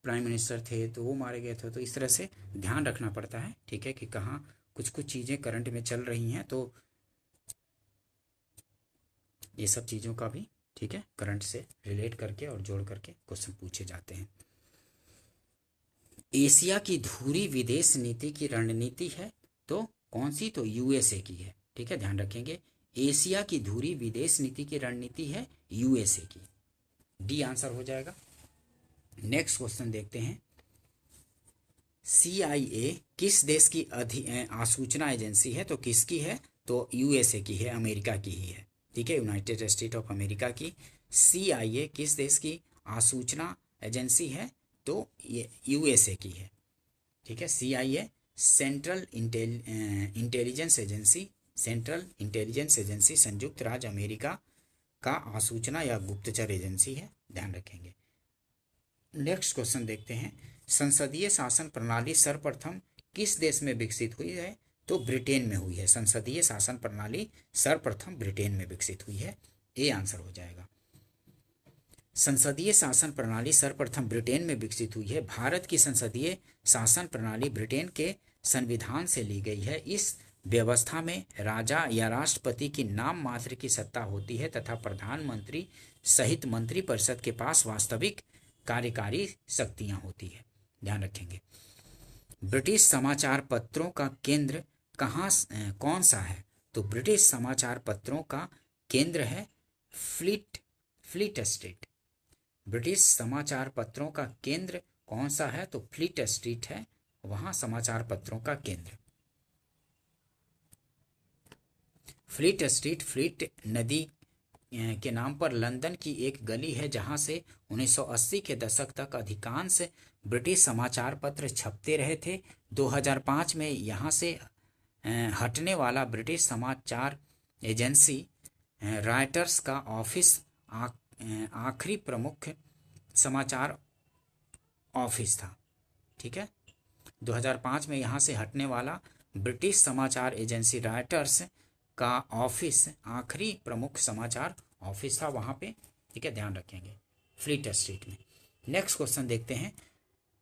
प्राइम मिनिस्टर थे तो वो मारे गए थे। तो इस तरह से ध्यान रखना पड़ता है, ठीक है, कि कहाँ कुछ कुछ चीज़ें करंट में चल रही हैं, तो ये सब चीज़ों का भी, ठीक है, करंट से रिलेट करके और जोड़ करके क्वेश्चन पूछे जाते हैं। एशिया की धुरी विदेश नीति की रणनीति है तो कौन सी? तो यूएसए की है। ठीक है, ध्यान रखेंगे, एशिया की धुरी विदेश नीति की रणनीति है यूएसए की। डी आंसर हो जाएगा। नेक्स्ट क्वेश्चन देखते हैं, CIA किस देश की आसूचना एजेंसी है? तो किसकी है? तो यूएसए की है, अमेरिका की ही है। ठीक है, यूनाइटेड स्टेट ऑफ अमेरिका की CIA किस देश की आसूचना एजेंसी है? तो ये यूएसए की है। ठीक है, CIA central intelligence agency, central intelligence agency संयुक्त राज्य अमेरिका का आसूचना या गुप्तचर एजेंसी है, ध्यान रखेंगे। नेक्स्ट क्वेश्चन देखते हैं, संसदीय शासन प्रणाली सर्वप्रथम किस देश में विकसित हुई है? तो ब्रिटेन में हुई है। संसदीय शासन प्रणाली सर्वप्रथम ब्रिटेन में विकसित हुई है, ए आंसर हो जाएगा। संसदीय शासन प्रणाली सर्वप्रथम ब्रिटेन में विकसित हुई है। भारत की संसदीय शासन प्रणाली ब्रिटेन के संविधान से ली गई है। इस व्यवस्था में राजा या राष्ट्रपति की नाम मात्र की सत्ता होती है तथा प्रधानमंत्री सहित मंत्रिपरिषद के पास वास्तविक कार्यकारी शक्तियां होती है, ध्यान रखेंगे। ब्रिटिश समाचार पत्रों का केंद्र कौन सा है? तो ब्रिटिश समाचार पत्रों का केंद्र है फ्लीट स्ट्रीट। ब्रिटिश समाचार पत्रों का केंद्र कौन सा है? तो फ्लीट स्ट्रीट है वहां समाचार पत्रों का केंद्र। फ्लीट स्ट्रीट फ्लीट नदी के नाम पर लंदन की एक गली है जहां से 1980 के दशक तक अधिकांश ब्रिटिश समाचार पत्र छपते रहे थे। 2005 में यहां से हटने वाला ब्रिटिश समाचार एजेंसी रॉयटर्स का ऑफिस आखिरी प्रमुख समाचार ऑफिस था। ठीक है, 2005 में यहां से हटने वाला ब्रिटिश समाचार एजेंसी रॉयटर्स का ऑफिस आखिरी प्रमुख समाचार ऑफिस था वहां पे। ठीक है, ध्यान रखेंगे, फ्लीट स्ट्रीट में। नेक्स्ट क्वेश्चन देखते हैं,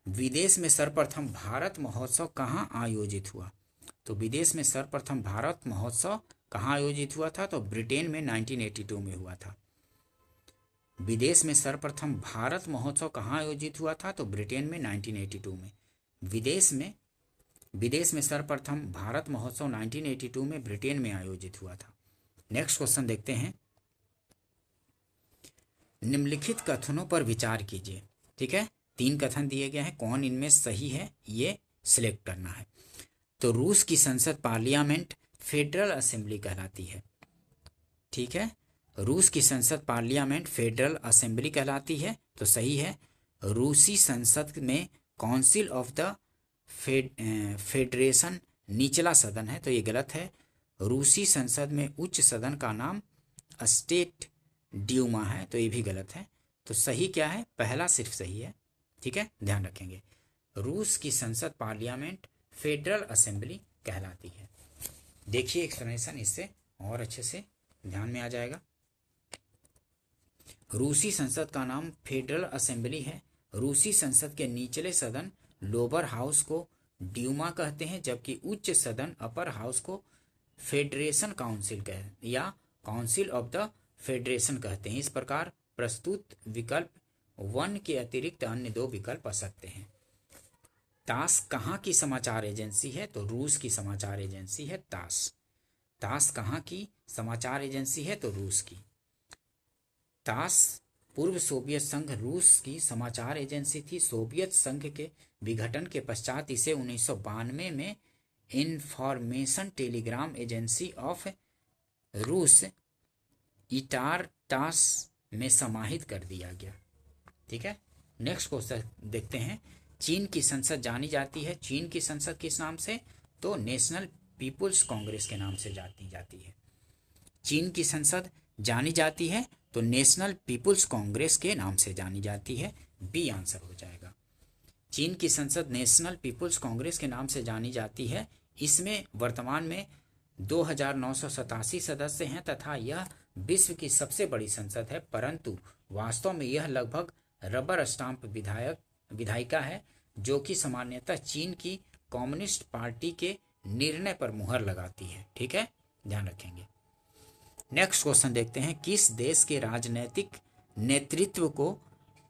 विदेश में सर्वप्रथम भारत महोत्सव कहाँ आयोजित हुआ? तो विदेश में सर्वप्रथम भारत महोत्सव कहाँ आयोजित हुआ था? तो ब्रिटेन में 1982 में हुआ था। विदेश में सर्वप्रथम भारत महोत्सव कहाँ आयोजित हुआ था? तो ब्रिटेन में 1982 में। विदेश में सर्वप्रथम भारत महोत्सव 1982 में ब्रिटेन में आयोजित हुआ था। नेक्स्ट क्वेश्चन देखते हैं, निम्नलिखित कथनों पर विचार कीजिए। ठीक है, 3 कथन दिए गए हैं, कौन इनमें सही है ये सिलेक्ट करना है। तो रूस की संसद पार्लियामेंट फेडरल असेंबली कहलाती है। ठीक है, रूस की संसद पार्लियामेंट फेडरल असेंबली कहलाती है, तो सही है। रूसी संसद में काउंसिल ऑफ द फेडरेशन निचला सदन है, तो ये गलत है। रूसी संसद में उच्च सदन का नाम स्टेट ड्यूमा है, तो ये भी गलत है। तो सही क्या है, पहला सिर्फ सही है। ठीक है, ध्यान रखेंगे। रूस की संसद पार्लियामेंट फेडरल असेंबली कहलाती है। देखिए एक्सप्लेनेशन, इससे और अच्छे से ध्यान में आ जाएगा। रूसी संसद का नाम फेडरल असेंबली है। रूसी संसद के निचले सदन लोअर हाउस को ड्यूमा कहते हैं, जबकि उच्च सदन अपर हाउस को फेडरेशन काउंसिल या काउंसिल ऑफ द फेडरेशन कहते हैं। इस प्रकार प्रस्तुत विकल्प 1 के अतिरिक्त अन्य 2 विकल्प आ सकते हैं। तास कहाँ की समाचार एजेंसी है, तो रूस की समाचार एजेंसी है तास। तास कहाँ की समाचार एजेंसी है, तो रूस की। तास पूर्व सोवियत संघ रूस की समाचार एजेंसी थी। सोवियत संघ के विघटन के पश्चात इसे 1992 में इंफॉर्मेशन टेलीग्राम एजेंसी ऑफ रूस इटार टास में समाहित कर दिया गया। ठीक है, नेक्स्ट क्वेश्चन देखते हैं। चीन की संसद जानी जाती है, चीन की संसद किस नाम से, तो नेशनल पीपुल्स कांग्रेस के नाम से जानी जाती है। चीन की संसद जानी जाती है तो नेशनल पीपुल्स कांग्रेस के नाम से जानी जाती है, बी आंसर हो जाएगा। चीन की संसद नेशनल पीपुल्स कांग्रेस के नाम से जानी जाती है। इसमें वर्तमान में 2987 सदस्य हैं तथा यह विश्व की सबसे बड़ी संसद है, परंतु वास्तव में यह लगभग रबर स्टाम्प विधायिका है, जो कि सामान्यतः चीन की कम्युनिस्ट पार्टी के निर्णय पर मुहर लगाती है। ठीक है, ध्यान रखेंगे। नेक्स्ट क्वेश्चन देखते हैं। किस देश के राजनीतिक नेतृत्व को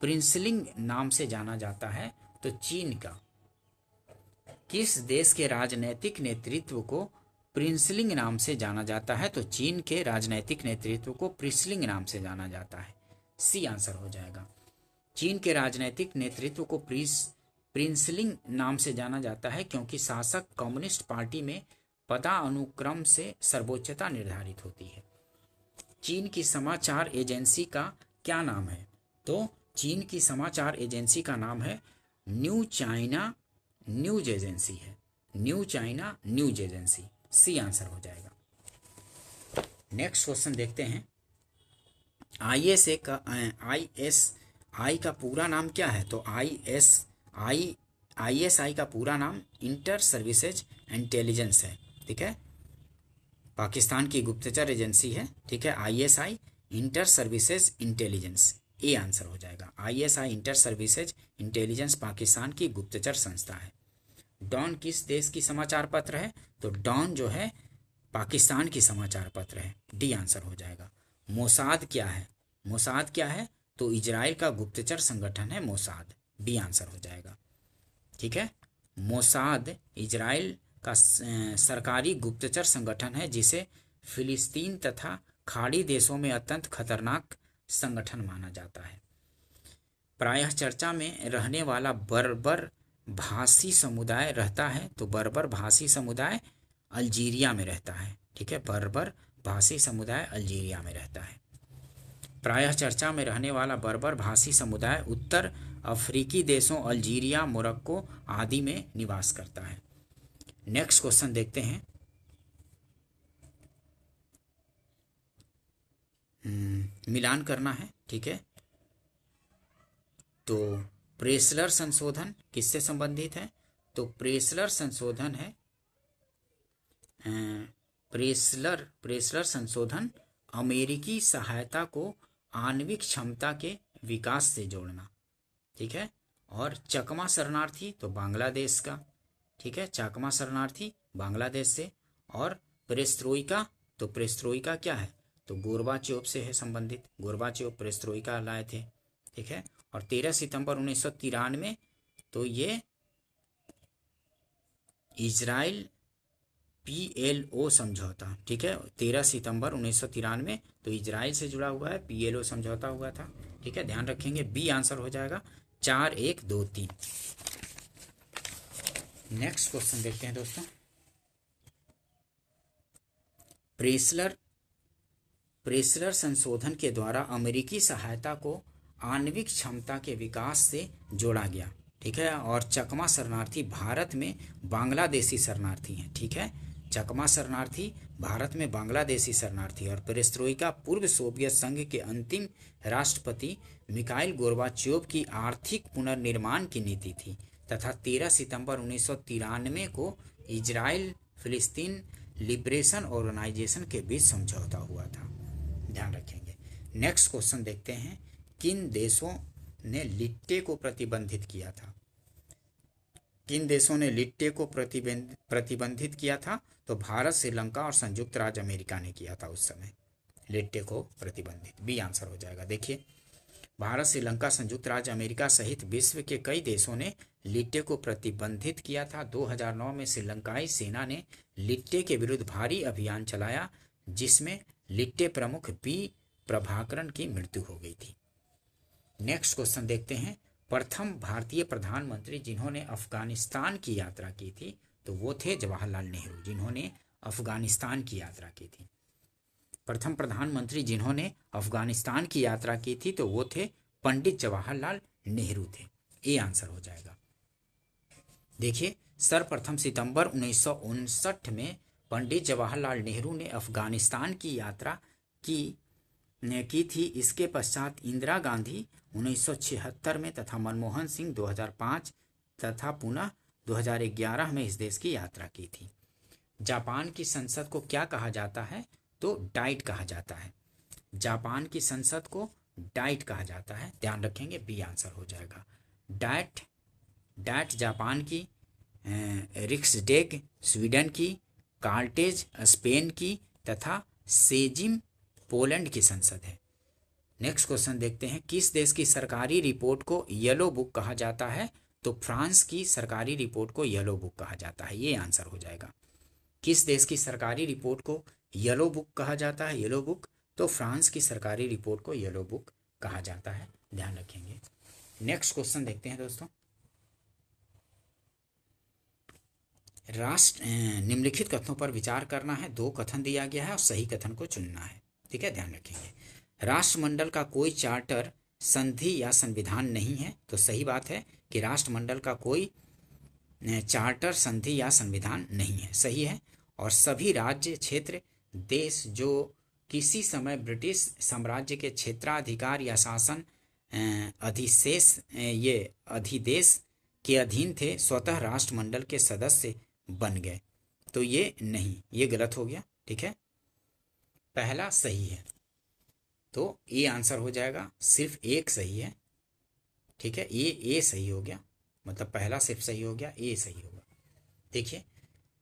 प्रिंसलिंग नाम से जाना जाता है, तो चीन का। किस देश के राजनीतिक नेतृत्व को प्रिंसलिंग नाम से जाना जाता है, तो चीन के राजनीतिक नेतृत्व को प्रिंसलिंग नाम से जाना जाता है, सी आंसर हो जाएगा। चीन के राजनीतिक नेतृत्व को प्रिंसलिंग नाम से जाना जाता है क्योंकि शासक कम्युनिस्ट पार्टी में पदानुक्रम से सर्वोच्चता निर्धारित होती है। चीन की समाचार एजेंसी का क्या नाम है, तो चीन की समाचार एजेंसी का नाम है न्यू चाइना न्यूज एजेंसी है, new China news agency, C answer हो जाएगा। नेक्स्ट क्वेश्चन देखते हैं। आईएसआई का पूरा नाम क्या है, तो आईएसआई का पूरा नाम इंटर सर्विसेज इंटेलिजेंस है। ठीक है, पाकिस्तान की गुप्तचर एजेंसी है। ठीक है, ISI inter services intelligence, A answer हो जाएगा। ISI inter services intelligence Pakistan की गुप्तचर संस्था है। डॉन किस देश की समाचार पत्र है, तो डॉन जो है पाकिस्तान की समाचार पत्र है, डी आंसर हो जाएगा। मोसाद क्या है, मोसाद क्या है, तो इजराइल का गुप्तचर संगठन है मोसाद, डी आंसर हो जाएगा। ठीक है, मोसाद इजराइल का सरकारी गुप्तचर संगठन है जिसे फिलिस्तीन तथा खाड़ी देशों में अत्यंत खतरनाक संगठन माना जाता है। प्रायः चर्चा में रहने वाला बर्बर भाषी समुदाय रहता है, तो बर्बर भाषी समुदाय अल्जीरिया में रहता है। ठीक है, बर्बर भाषी समुदाय अल्जीरिया में रहता है। प्रायः चर्चा में रहने वाला बर्बर भाषी समुदाय उत्तर अफ्रीकी देशों अल्जीरिया, मोरक्को आदि में निवास करता है। नेक्स्ट क्वेश्चन देखते हैं। मिलान करना है। ठीक है, तो प्रेसलर संशोधन किससे संबंधित है, तो प्रेसलर संशोधन है प्रेसलर संशोधन अमेरिकी सहायता को आणविक क्षमता के विकास से जोड़ना। ठीक है, और चकमा शरणार्थी तो बांग्लादेश का। ठीक है, चकमा शरणार्थी बांग्लादेश से। और पेरेस्ट्रोइका, तो पेरेस्ट्रोइका क्या है, तो गोरबाचेव से है संबंधित, गोरबाचेव पेरेस्ट्रोइका लाए थे। ठीक है, और 13 सितंबर 1993 तो ये इजराइल PLO समझौता, ठीक है, 13 सितंबर 1993, तो इजराइल से जुड़ा हुआ है, PLO समझौता हुआ था, ठीक है, ध्यान रखेंगे। बी आंसर हो जाएगा 4, 1, 2, 3। नेक्स्ट क्वेश्चन देखते हैं दोस्तों। प्रेसलर संशोधन के द्वारा अमेरिकी सहायता को आणविक क्षमता के विकास से जोड़ा गया, ठीक है, और चकमा शरणार्थी भारत में बांग्लादेशी शरणार्थी हैं, ठीक है, चकमा शरणार्थी भारत में बांग्लादेशी शरणार्थी। और पेरेस्ट्रोइका पूर्व सोवियत संघ के अंतिम राष्ट्रपति मिखाइल गोर्बाचोव की आर्थिक पुनर्निर्माण की नीति थी, तथा 13 सितंबर 1993 को इजराइल फिलिस्तीन लिबरेशन ऑर्गेनाइजेशन के बीच समझौता हुआ था, ध्यान रखेंगे। नेक्स्ट क्वेश्चन देखते हैं, किन देशों ने लिट्टे को प्रतिबंधित किया था? किन देशों ने लिट्टे को प्रतिबंधित किया था? तो भारत, श्रीलंका और संयुक्त राज्य अमेरिका ने किया था उस समय लिट्टे को प्रतिबंधित। बी आंसर हो जाएगा। देखिए, भारत, श्रीलंका, संयुक्त राज्य अमेरिका सहित विश्व के कई देशों ने लिट्टे को प्रतिबंधित किया था। 2009 में श्रीलंकाई सेना ने लिट्टे के विरुद्ध भारी अभियान चलाया, जिसमें लिट्टे प्रमुख बी प्रभाकरन की मृत्यु हो गई थी। नेक्स्ट क्वेश्चन देखते हैं, प्रथम भारतीय प्रधानमंत्री जिन्होंने अफगानिस्तान की यात्रा की थी, तो वो थे जवाहरलाल नेहरू, जिन्होंने अफगानिस्तान की यात्रा की थी। प्रथम प्रधानमंत्री जिन्होंने अफगानिस्तान की यात्रा की थी, तो वो थे पंडित जवाहरलाल नेहरू थे। ए आंसर हो जाएगा। देखिए, सर्वप्रथम सितंबर 1959 में पंडित जवाहरलाल नेहरू ने अफगानिस्तान की यात्रा की थी। इसके पश्चात इंदिरा गांधी 1976 में तथा मनमोहन सिंह 2005 तथा पुनः 2011 में इस देश की यात्रा की थी। जापान की संसद को क्या कहा जाता है? तो डाइट कहा जाता है। जापान की संसद को डाइट कहा जाता है, ध्यान रखेंगे। बी आंसर हो जाएगा। डाइट जापान की, रिक्सडेग स्वीडन की, कार्टेज स्पेन की तथा सेजिम पोलैंड की संसद है। नेक्स्ट क्वेश्चन देखते हैं, किस देश की सरकारी रिपोर्ट को येलो बुक कहा जाता है? तो फ्रांस की सरकारी रिपोर्ट को येलो बुक कहा जाता है। ये आंसर हो जाएगा। किस देश की सरकारी रिपोर्ट को येलो बुक कहा जाता है? येलो बुक, तो फ्रांस की सरकारी रिपोर्ट को येलो बुक कहा जाता है, ध्यान रखेंगे। नेक्स्ट क्वेश्चन देखते हैं दोस्तों, निम्नलिखित कथनों पर विचार करना है। 2 कथन दिया गया है और सही कथन को चुनना है, ठीक है, ध्यान रखेंगे। राष्ट्रमंडल का कोई चार्टर, संधि या संविधान नहीं है, तो सही बात है कि राष्ट्रमंडल का कोई चार्टर, संधि या संविधान नहीं है, सही है। और सभी राज्य, क्षेत्र, देश जो किसी समय ब्रिटिश साम्राज्य के क्षेत्राधिकार या शासन अधिदेश के अधीन थे, स्वतः राष्ट्रमंडल के सदस्य बन गए, तो ये नहीं, ये गलत हो गया, ठीक है। पहला सही है, तो ए आंसर हो जाएगा। सिर्फ एक सही है, ठीक है, ए सही हो गया, मतलब पहला सिर्फ सही हो गया, ए सही होगा। देखिए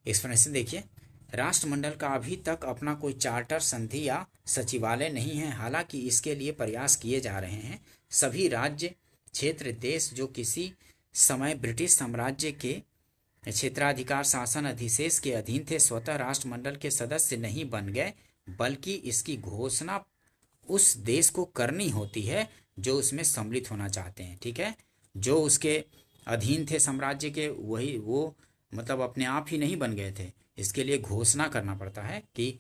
एक्सप्लेनेशन देखिए, राष्ट्रमंडल का अभी तक अपना कोई चार्टर, संधि या सचिवालय नहीं है, हालांकि इसके लिए प्रयास किए जा रहे हैं। सभी राज्य, क्षेत्र, देश जो किसी समय ब्रिटिश साम्राज्य के क्षेत्राधिकार शासन अधिशेष के अधीन थे, स्वतः राष्ट्रमंडल के सदस्य नहीं बन गए, बल्कि इसकी घोषणा उस देश को करनी होती है जो उसमें सम्मिलित होना चाहते हैं, ठीक है। जो उसके अधीन थे साम्राज्य के, वही वो मतलब अपने आप ही नहीं बन गए थे, इसके लिए घोषणा करना पड़ता है कि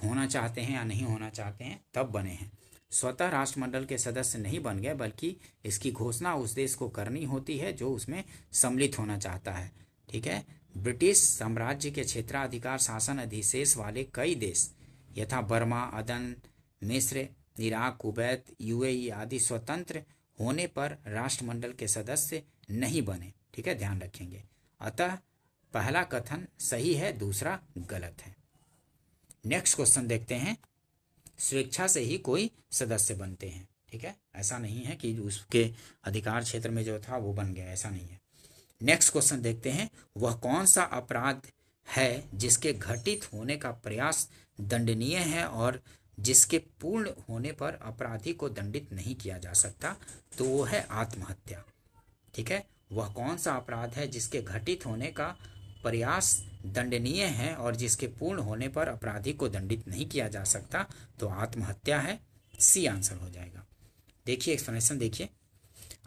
होना चाहते हैं या नहीं होना चाहते हैं, तब बने हैं। स्वतः राष्ट्रमंडल के सदस्य नहीं बन गए, बल्कि इसकी घोषणा उस देश को करनी होती है जो उसमें सम्मिलित होना चाहता है, ठीक है। ब्रिटिश साम्राज्य के क्षेत्राधिकार शासन अधिशेष वाले कई देश यथा बर्मा, अदन, मिस्र, इराक, कुवैत, यूएई आदि स्वतंत्र होने पर राष्ट्रमंडल के सदस्य नहीं बने, ठीक है, ध्यान रखेंगे। अतः पहला कथन सही है, दूसरा गलत है। नेक्स्ट क्वेश्चन देखते हैं, स्वेच्छा से ही कोई सदस्य बनते हैं, ठीक है, ऐसा नहीं है कि उसके अधिकार क्षेत्र में जो था वो बन गया, ऐसा नहीं है। नेक्स्ट क्वेश्चन देखते हैं, वह कौन सा अपराध है जिसके घटित होने का प्रयास दंडनीय है और जिसके पूर्ण होने पर अपराधी को दंडित नहीं किया जा सकता? तो वो है आत्महत्या, ठीक है। वह कौन सा अपराध है जिसके घटित होने का प्रयास दंडनीय है और जिसके पूर्ण होने पर अपराधी को दंडित नहीं किया जा सकता तो आत्महत्या है। सी आंसर हो जाएगा। देखिए एक्सप्लेनेशन देखिए।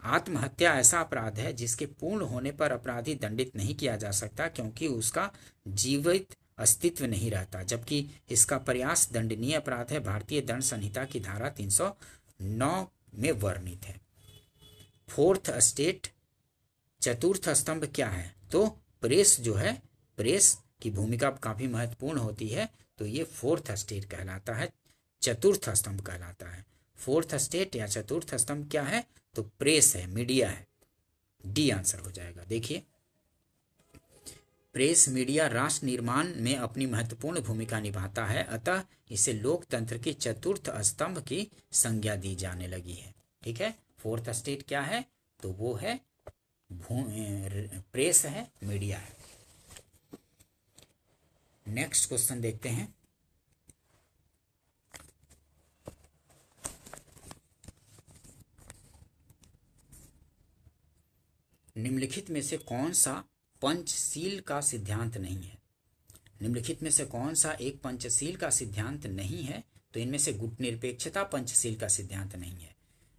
आत्महत्या ऐसा अपराध है जिसके पूर्ण होने पर अपराधी दंडित नहीं किया जा सकता क्योंकि उसका जीवित अस्तित्व नहीं रहता, जबकि इसका प्रयास दंडनीय अपराध है। भारतीय दंड संहिता की धारा 309 में वर्णित है। फोर्थ स्टेट, चतुर्थ स्तंभ क्या है? तो प्रेस जो है, प्रेस की भूमिका काफी महत्वपूर्ण होती है, तो ये फोर्थ स्टेट कहलाता है, चतुर्थ स्तंभ कहलाता है। फोर्थ स्टेट या चतुर्थ स्तंभ क्या है? तो प्रेस है, मीडिया है। डी आंसर हो जाएगा। देखिए, प्रेस मीडिया राष्ट्र निर्माण में अपनी महत्वपूर्ण भूमिका निभाता है, अतः इसे लोकतंत्र की चतुर्थ स्तंभ की संज्ञा दी जाने लगी है। ठीक है, फोर्थ स्टेट क्या है? तो वो है प्रेस है, मीडिया है। नेक्स्ट क्वेश्चन देखते हैं। निम्नलिखित में से कौन सा पंचशील का सिद्धांत नहीं है? निम्नलिखित में से कौन सा एक पंचशील का सिद्धांत नहीं है? तो इनमें से गुटनिरपेक्षता पंचशील का सिद्धांत नहीं है।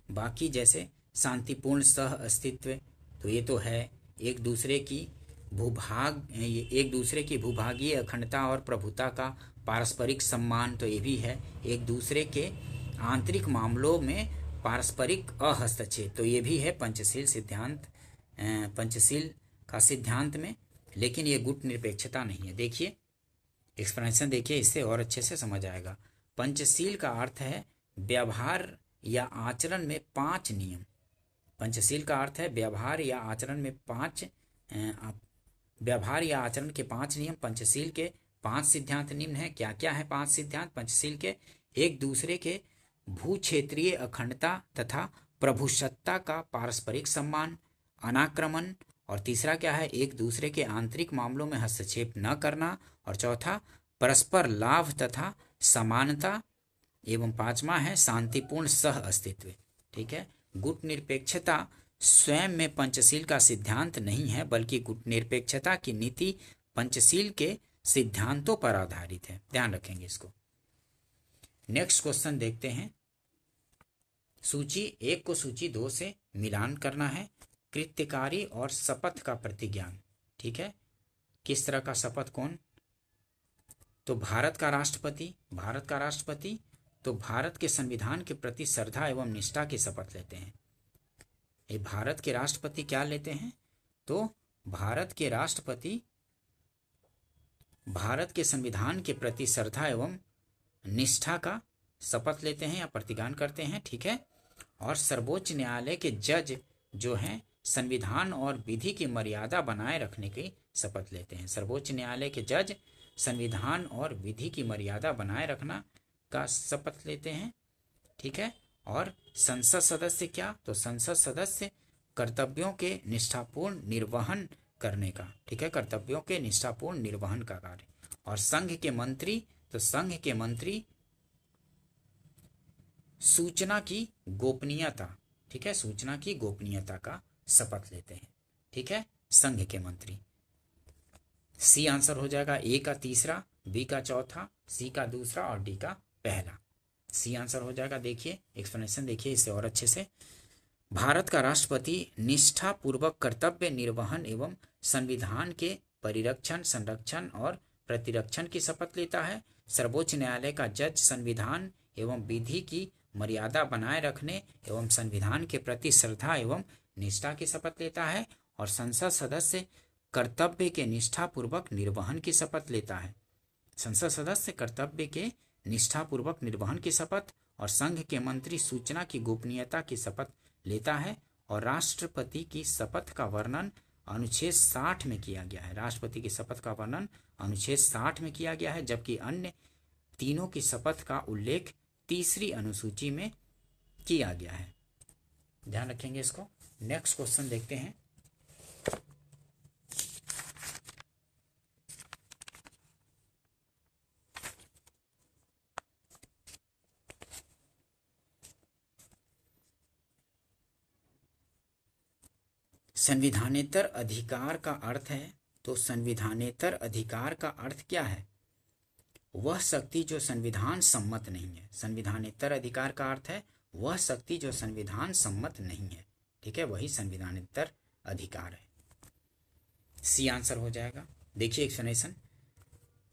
बाकी जैसे शांतिपूर्ण सह अस्तित्व, तो ये तो है। एक दूसरे की भूभागीय अखंडता और प्रभुता का पारस्परिक सम्मान, तो ये भी है। एक दूसरे के आंतरिक मामलों में पारस्परिक अहस्तक्षेप, तो ये भी है पंचशील सिद्धांत, पंचशील का सिद्धांत में। लेकिन ये गुट निरपेक्षता नहीं है। देखिए एक्सप्लेनेशन देखिए, इससे और अच्छे से समझ आएगा। पंचशील का अर्थ है व्यवहार या आचरण में 5 नियम। पंचशील का अर्थ है व्यवहार या आचरण में 5 व्यवहार या आचरण के 5 नियम। पंचशील के 5 सिद्धांत निम्न है। क्या क्या है 5 सिद्धांत पंचशील के? एक दूसरे के भू क्षेत्रीय अखंडता तथा प्रभुसत्ता का पारस्परिक सम्मान, अनाक्रमण, और तीसरा क्या है? एक दूसरे के आंतरिक मामलों में हस्तक्षेप न करना, और चौथा परस्पर लाभ तथा समानता, एवं पांचवा है शांतिपूर्ण सह अस्तित्व। ठीक है, गुट निरपेक्षता स्वयं में पंचशील का सिद्धांत नहीं है, बल्कि गुट निरपेक्षता की नीति पंचशील के सिद्धांतों पर आधारित है। ध्यान रखेंगे इसको। नेक्स्ट क्वेश्चन देखते हैं। सूची 1 को सूची 2 से मिलान करना है। कृत्यकारी और शपथ का प्रतिज्ञान। ठीक है, किस तरह का शपथ? कौन? तो भारत का राष्ट्रपति तो भारत के संविधान के प्रति श्रद्धा एवं निष्ठा की शपथ लेते हैं। ये भारत के राष्ट्रपति क्या लेते हैं? तो भारत के राष्ट्रपति भारत के संविधान के प्रति श्रद्धा एवं निष्ठा का शपथ लेते हैं या प्रतिज्ञान करते हैं। ठीक है, और सर्वोच्च न्यायालय के जज जो हैं संविधान और विधि की मर्यादा बनाए रखने की शपथ लेते हैं। सर्वोच्च न्यायालय के जज संविधान और विधि की मर्यादा बनाए रखना का शपथ लेते हैं। ठीक है, और संसद सदस्य क्या? तो संसद सदस्य कर्तव्यों के निष्ठापूर्ण निर्वहन करने का, ठीक है, कर्तव्यों के निष्ठापूर्ण निर्वहन का कार्य। और संघ के मंत्री, तो संघ के मंत्री सूचना की गोपनीयता, ठीक है, सूचना की गोपनीयता का शपथ लेते हैं। ठीक है, संघ के मंत्री। सी आंसर हो जाएगा। ए का तीसरा, बी का चौथा, सी का दूसरा और डी का पहला। सी आंसर हो जाएगा। देखिए एक्सप्लेनेशन देखिए इससे और अच्छे से। भारत का राष्ट्रपति निष्ठा पूर्वक कर्तव्य निर्वहन एवं संविधान के परिरक्षण, संरक्षण और प्रतिरक्षण की शपथ लेता है। सर्वोच्च न्यायालय का जज संविधान एवं विधि की मर्यादा बनाए रखने एवं संविधान के प्रति श्रद्धा एवं निष्ठा की शपथ लेता है। और संसद सदस्य कर्तव्य के निष्ठापूर्वक निर्वहन की शपथ लेता है। संसद सदस्य कर्तव्य के निष्ठापूर्वक निर्वहन की शपथ, और संघ के मंत्री सूचना की गोपनीयता की शपथ लेता है। और राष्ट्रपति की शपथ का वर्णन अनुच्छेद 60 में किया गया है। राष्ट्रपति की शपथ का वर्णन अनुच्छेद 60 में किया गया है, जबकि अन्य तीनों की शपथ का उल्लेख तीसरी अनुसूची में किया गया है। ध्यान रखेंगे इसको। नेक्स्ट क्वेश्चन देखते हैं। संविधानेतर अधिकार का अर्थ है, तो संविधानेतर अधिकार का अर्थ क्या है? वह शक्ति जो संविधान सम्मत नहीं है। संविधानेतर अधिकार का अर्थ है वह शक्ति जो संविधान सम्मत नहीं है। ठीक है, वही संविधानेतर अधिकार है। सी आंसर हो जाएगा। देखिए एक्सप्लेनेशन,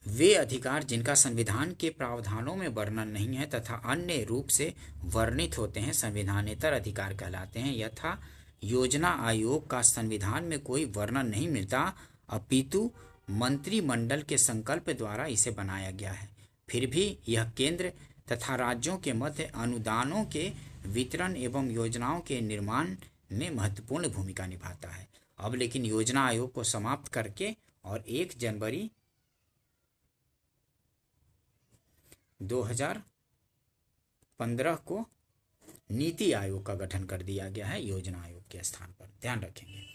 वे अधिकार जिनका संविधान के प्रावधानों में वर्णन नहीं है तथा अन्य रूप से वर्णित होते हैं संविधानेतर अधिकार कहलाते हैं। यथा योजना आयोग का संविधान में कोई वर्णन नहीं मिलता, अपितु मंत्रिमंडल के संकल्प द्वारा इसे बनाया गया है। फिर भी यह केंद्र तथा राज्यों के मध्य अनुदानों के वितरण एवं योजनाओं के निर्माण में महत्वपूर्ण भूमिका निभाता है। अब लेकिन योजना आयोग को समाप्त करके और 1 जनवरी 2015 को नीति आयोग का गठन कर दिया गया है योजना आयोग के स्थान पर। ध्यान रखेंगे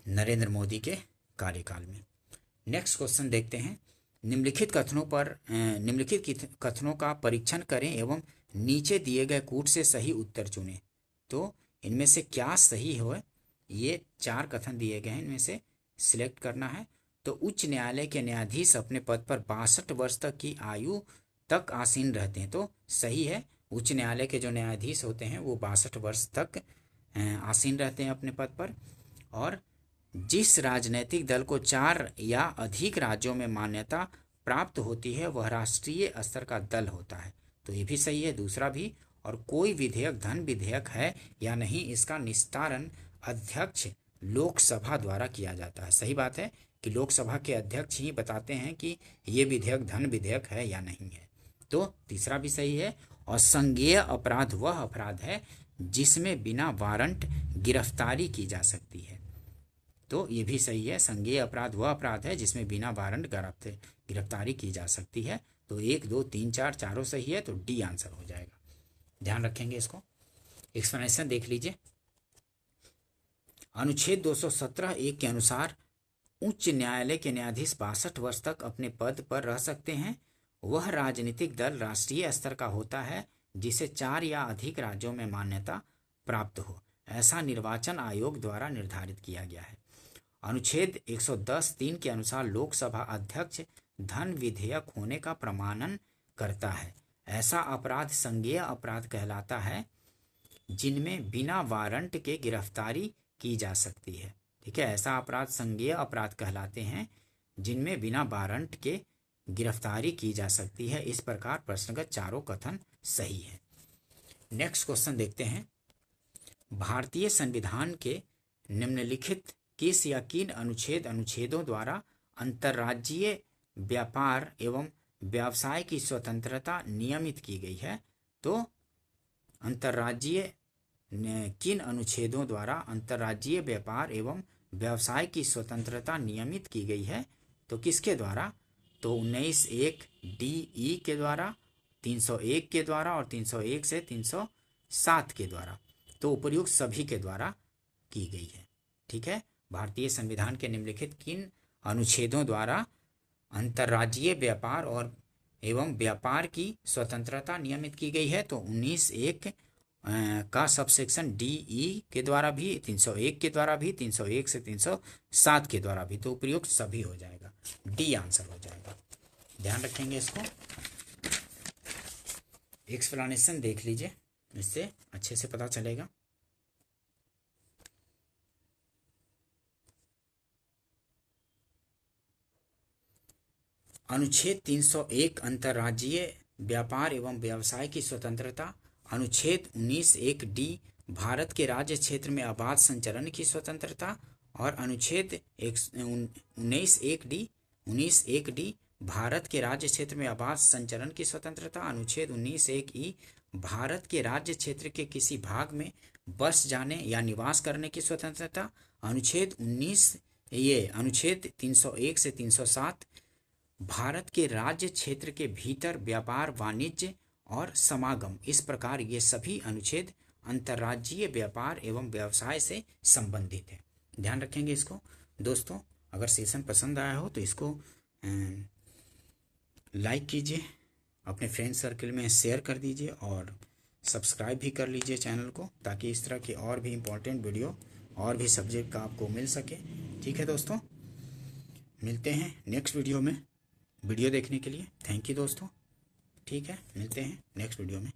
नरेंद्र मोदी के कार्यकाल में। नेक्स्ट क्वेश्चन देखते हैं, निम्नलिखित कथनों का परीक्षण करें एवं नीचे दिए गए कूट से सही उत्तर चुनें। तो इनमें से क्या सही हो, ये 4 कथन दिए गए हैं, इनमें से सिलेक्ट करना है। तो उच्च न्यायालय के न्यायाधीश अपने पद पर 62 वर्ष तक की आयु तक आसीन रहते हैं। तो सही है, उच्च न्यायालय के जो न्यायाधीश होते हैं वो 62 वर्ष तक आसीन रहते हैं अपने पद पर। और जिस राजनीतिक दल को 4 या अधिक राज्यों में मान्यता प्राप्त होती है वह राष्ट्रीय स्तर का दल होता है। तो ये भी सही है, दूसरा भी। और कोई विधेयक धन विधेयक है या नहीं, इसका निस्तारण अध्यक्ष लोकसभा द्वारा किया जाता है। सही बात है कि लोकसभा के अध्यक्ष ही बताते हैं कि ये विधेयक धन विधेयक है या नहीं है। तो तीसरा भी सही है। और संज्ञेय अपराध वह अपराध है जिसमें बिना वारंट गिरफ्तारी की जा सकती है। तो ये भी सही है, संज्ञेय अपराध वह अपराध है जिसमें बिना वारंट गिरफ्तारी की जा सकती है। तो 1, 2, 3, 4 चारों सही है, तो डी आंसर हो जाएगा। ध्यान रखेंगे इसको। एक्सप्लेनेशन देख लीजिए, अनुच्छेद 217(1) के अनुसार उच्च न्यायालय के न्यायाधीश 62 वर्ष तक अपने पद पर रह सकते हैं। वह राजनीतिक दल राष्ट्रीय स्तर का होता है जिसे 4 या अधिक राज्यों में मान्यता प्राप्त हो, ऐसा निर्वाचन आयोग द्वारा निर्धारित किया गया है। अनुच्छेद 110(3) के अनुसार लोकसभा अध्यक्ष धन विधेयक होने का प्रमाणन करता है। ऐसा अपराध संज्ञेय अपराध कहलाता है जिनमें बिना वारंट के गिरफ्तारी की जा सकती है। ठीक है, ऐसा अपराध संज्ञेय अपराध कहलाते हैं जिनमें बिना वारंट के गिरफ्तारी की जा सकती है। इस प्रकार प्रश्नगत चारों कथन सही है। नेक्स्ट क्वेश्चन देखते हैं, भारतीय संविधान के निम्नलिखित किस या किन अनुच्छेदों द्वारा अंतर्राज्यीय व्यापार एवं व्यवसाय की स्वतंत्रता नियमित की गई है? तो अंतर्राज्यीय किन अनुच्छेदों द्वारा अंतर्राज्यीय व्यापार एवं व्यवसाय की स्वतंत्रता नियमित की गई है? तो किसके द्वारा? तो 19(1)(d)(e) के द्वारा, 301 के द्वारा और 301 से 307 के द्वारा। तो उपर्युक्त सभी के द्वारा की गई है। ठीक है, भारतीय संविधान के निम्नलिखित किन अनुच्छेदों द्वारा अंतर्राज्यीय व्यापार और एवं व्यापार की स्वतंत्रता नियमित की गई है? तो 19(1) का सबसेक्शन डी के द्वारा भी, 301 के द्वारा भी, 301 से 307 के द्वारा भी। तो उपयुक्त सभी हो जाएगा, डी आंसर हो जाएगा। ध्यान रखेंगे इसको। एक्सप्लेनेशन देख लीजिए, इससे अच्छे से पता चलेगा। अनुच्छेद 301 अंतर्राज्यीय व्यापार एवं व्यवसाय की स्वतंत्रता, अनुच्छेद 19(1)(d) भारत के राज्य क्षेत्र में आपात संचरण की स्वतंत्रता, और अनुच्छेद 19(1)(d) भारत के राज्य क्षेत्र में आपात संचरण की स्वतंत्रता, अनुच्छेद 19(1)(e) भारत के राज्य क्षेत्र के किसी भाग में बस जाने या निवास करने की स्वतंत्रता, अनुच्छेद 301 से 307 भारत के राज्य क्षेत्र के भीतर व्यापार वाणिज्य और समागम। इस प्रकार ये सभी अनुच्छेद अंतर्राज्यीय व्यापार एवं व्यवसाय से संबंधित है। ध्यान रखेंगे इसको। दोस्तों, अगर सेशन पसंद आया हो तो इसको लाइक कीजिए, अपने फ्रेंड सर्कल में शेयर कर दीजिए और सब्सक्राइब भी कर लीजिए चैनल को, ताकि इस तरह के और भी इम्पोर्टेंट वीडियो और भी सब्जेक्ट का आपको मिल सके। ठीक है दोस्तों, मिलते हैं नेक्स्ट वीडियो में। वीडियो देखने के लिए थैंक यू दोस्तों। ठीक है, मिलते हैं नेक्स्ट वीडियो में।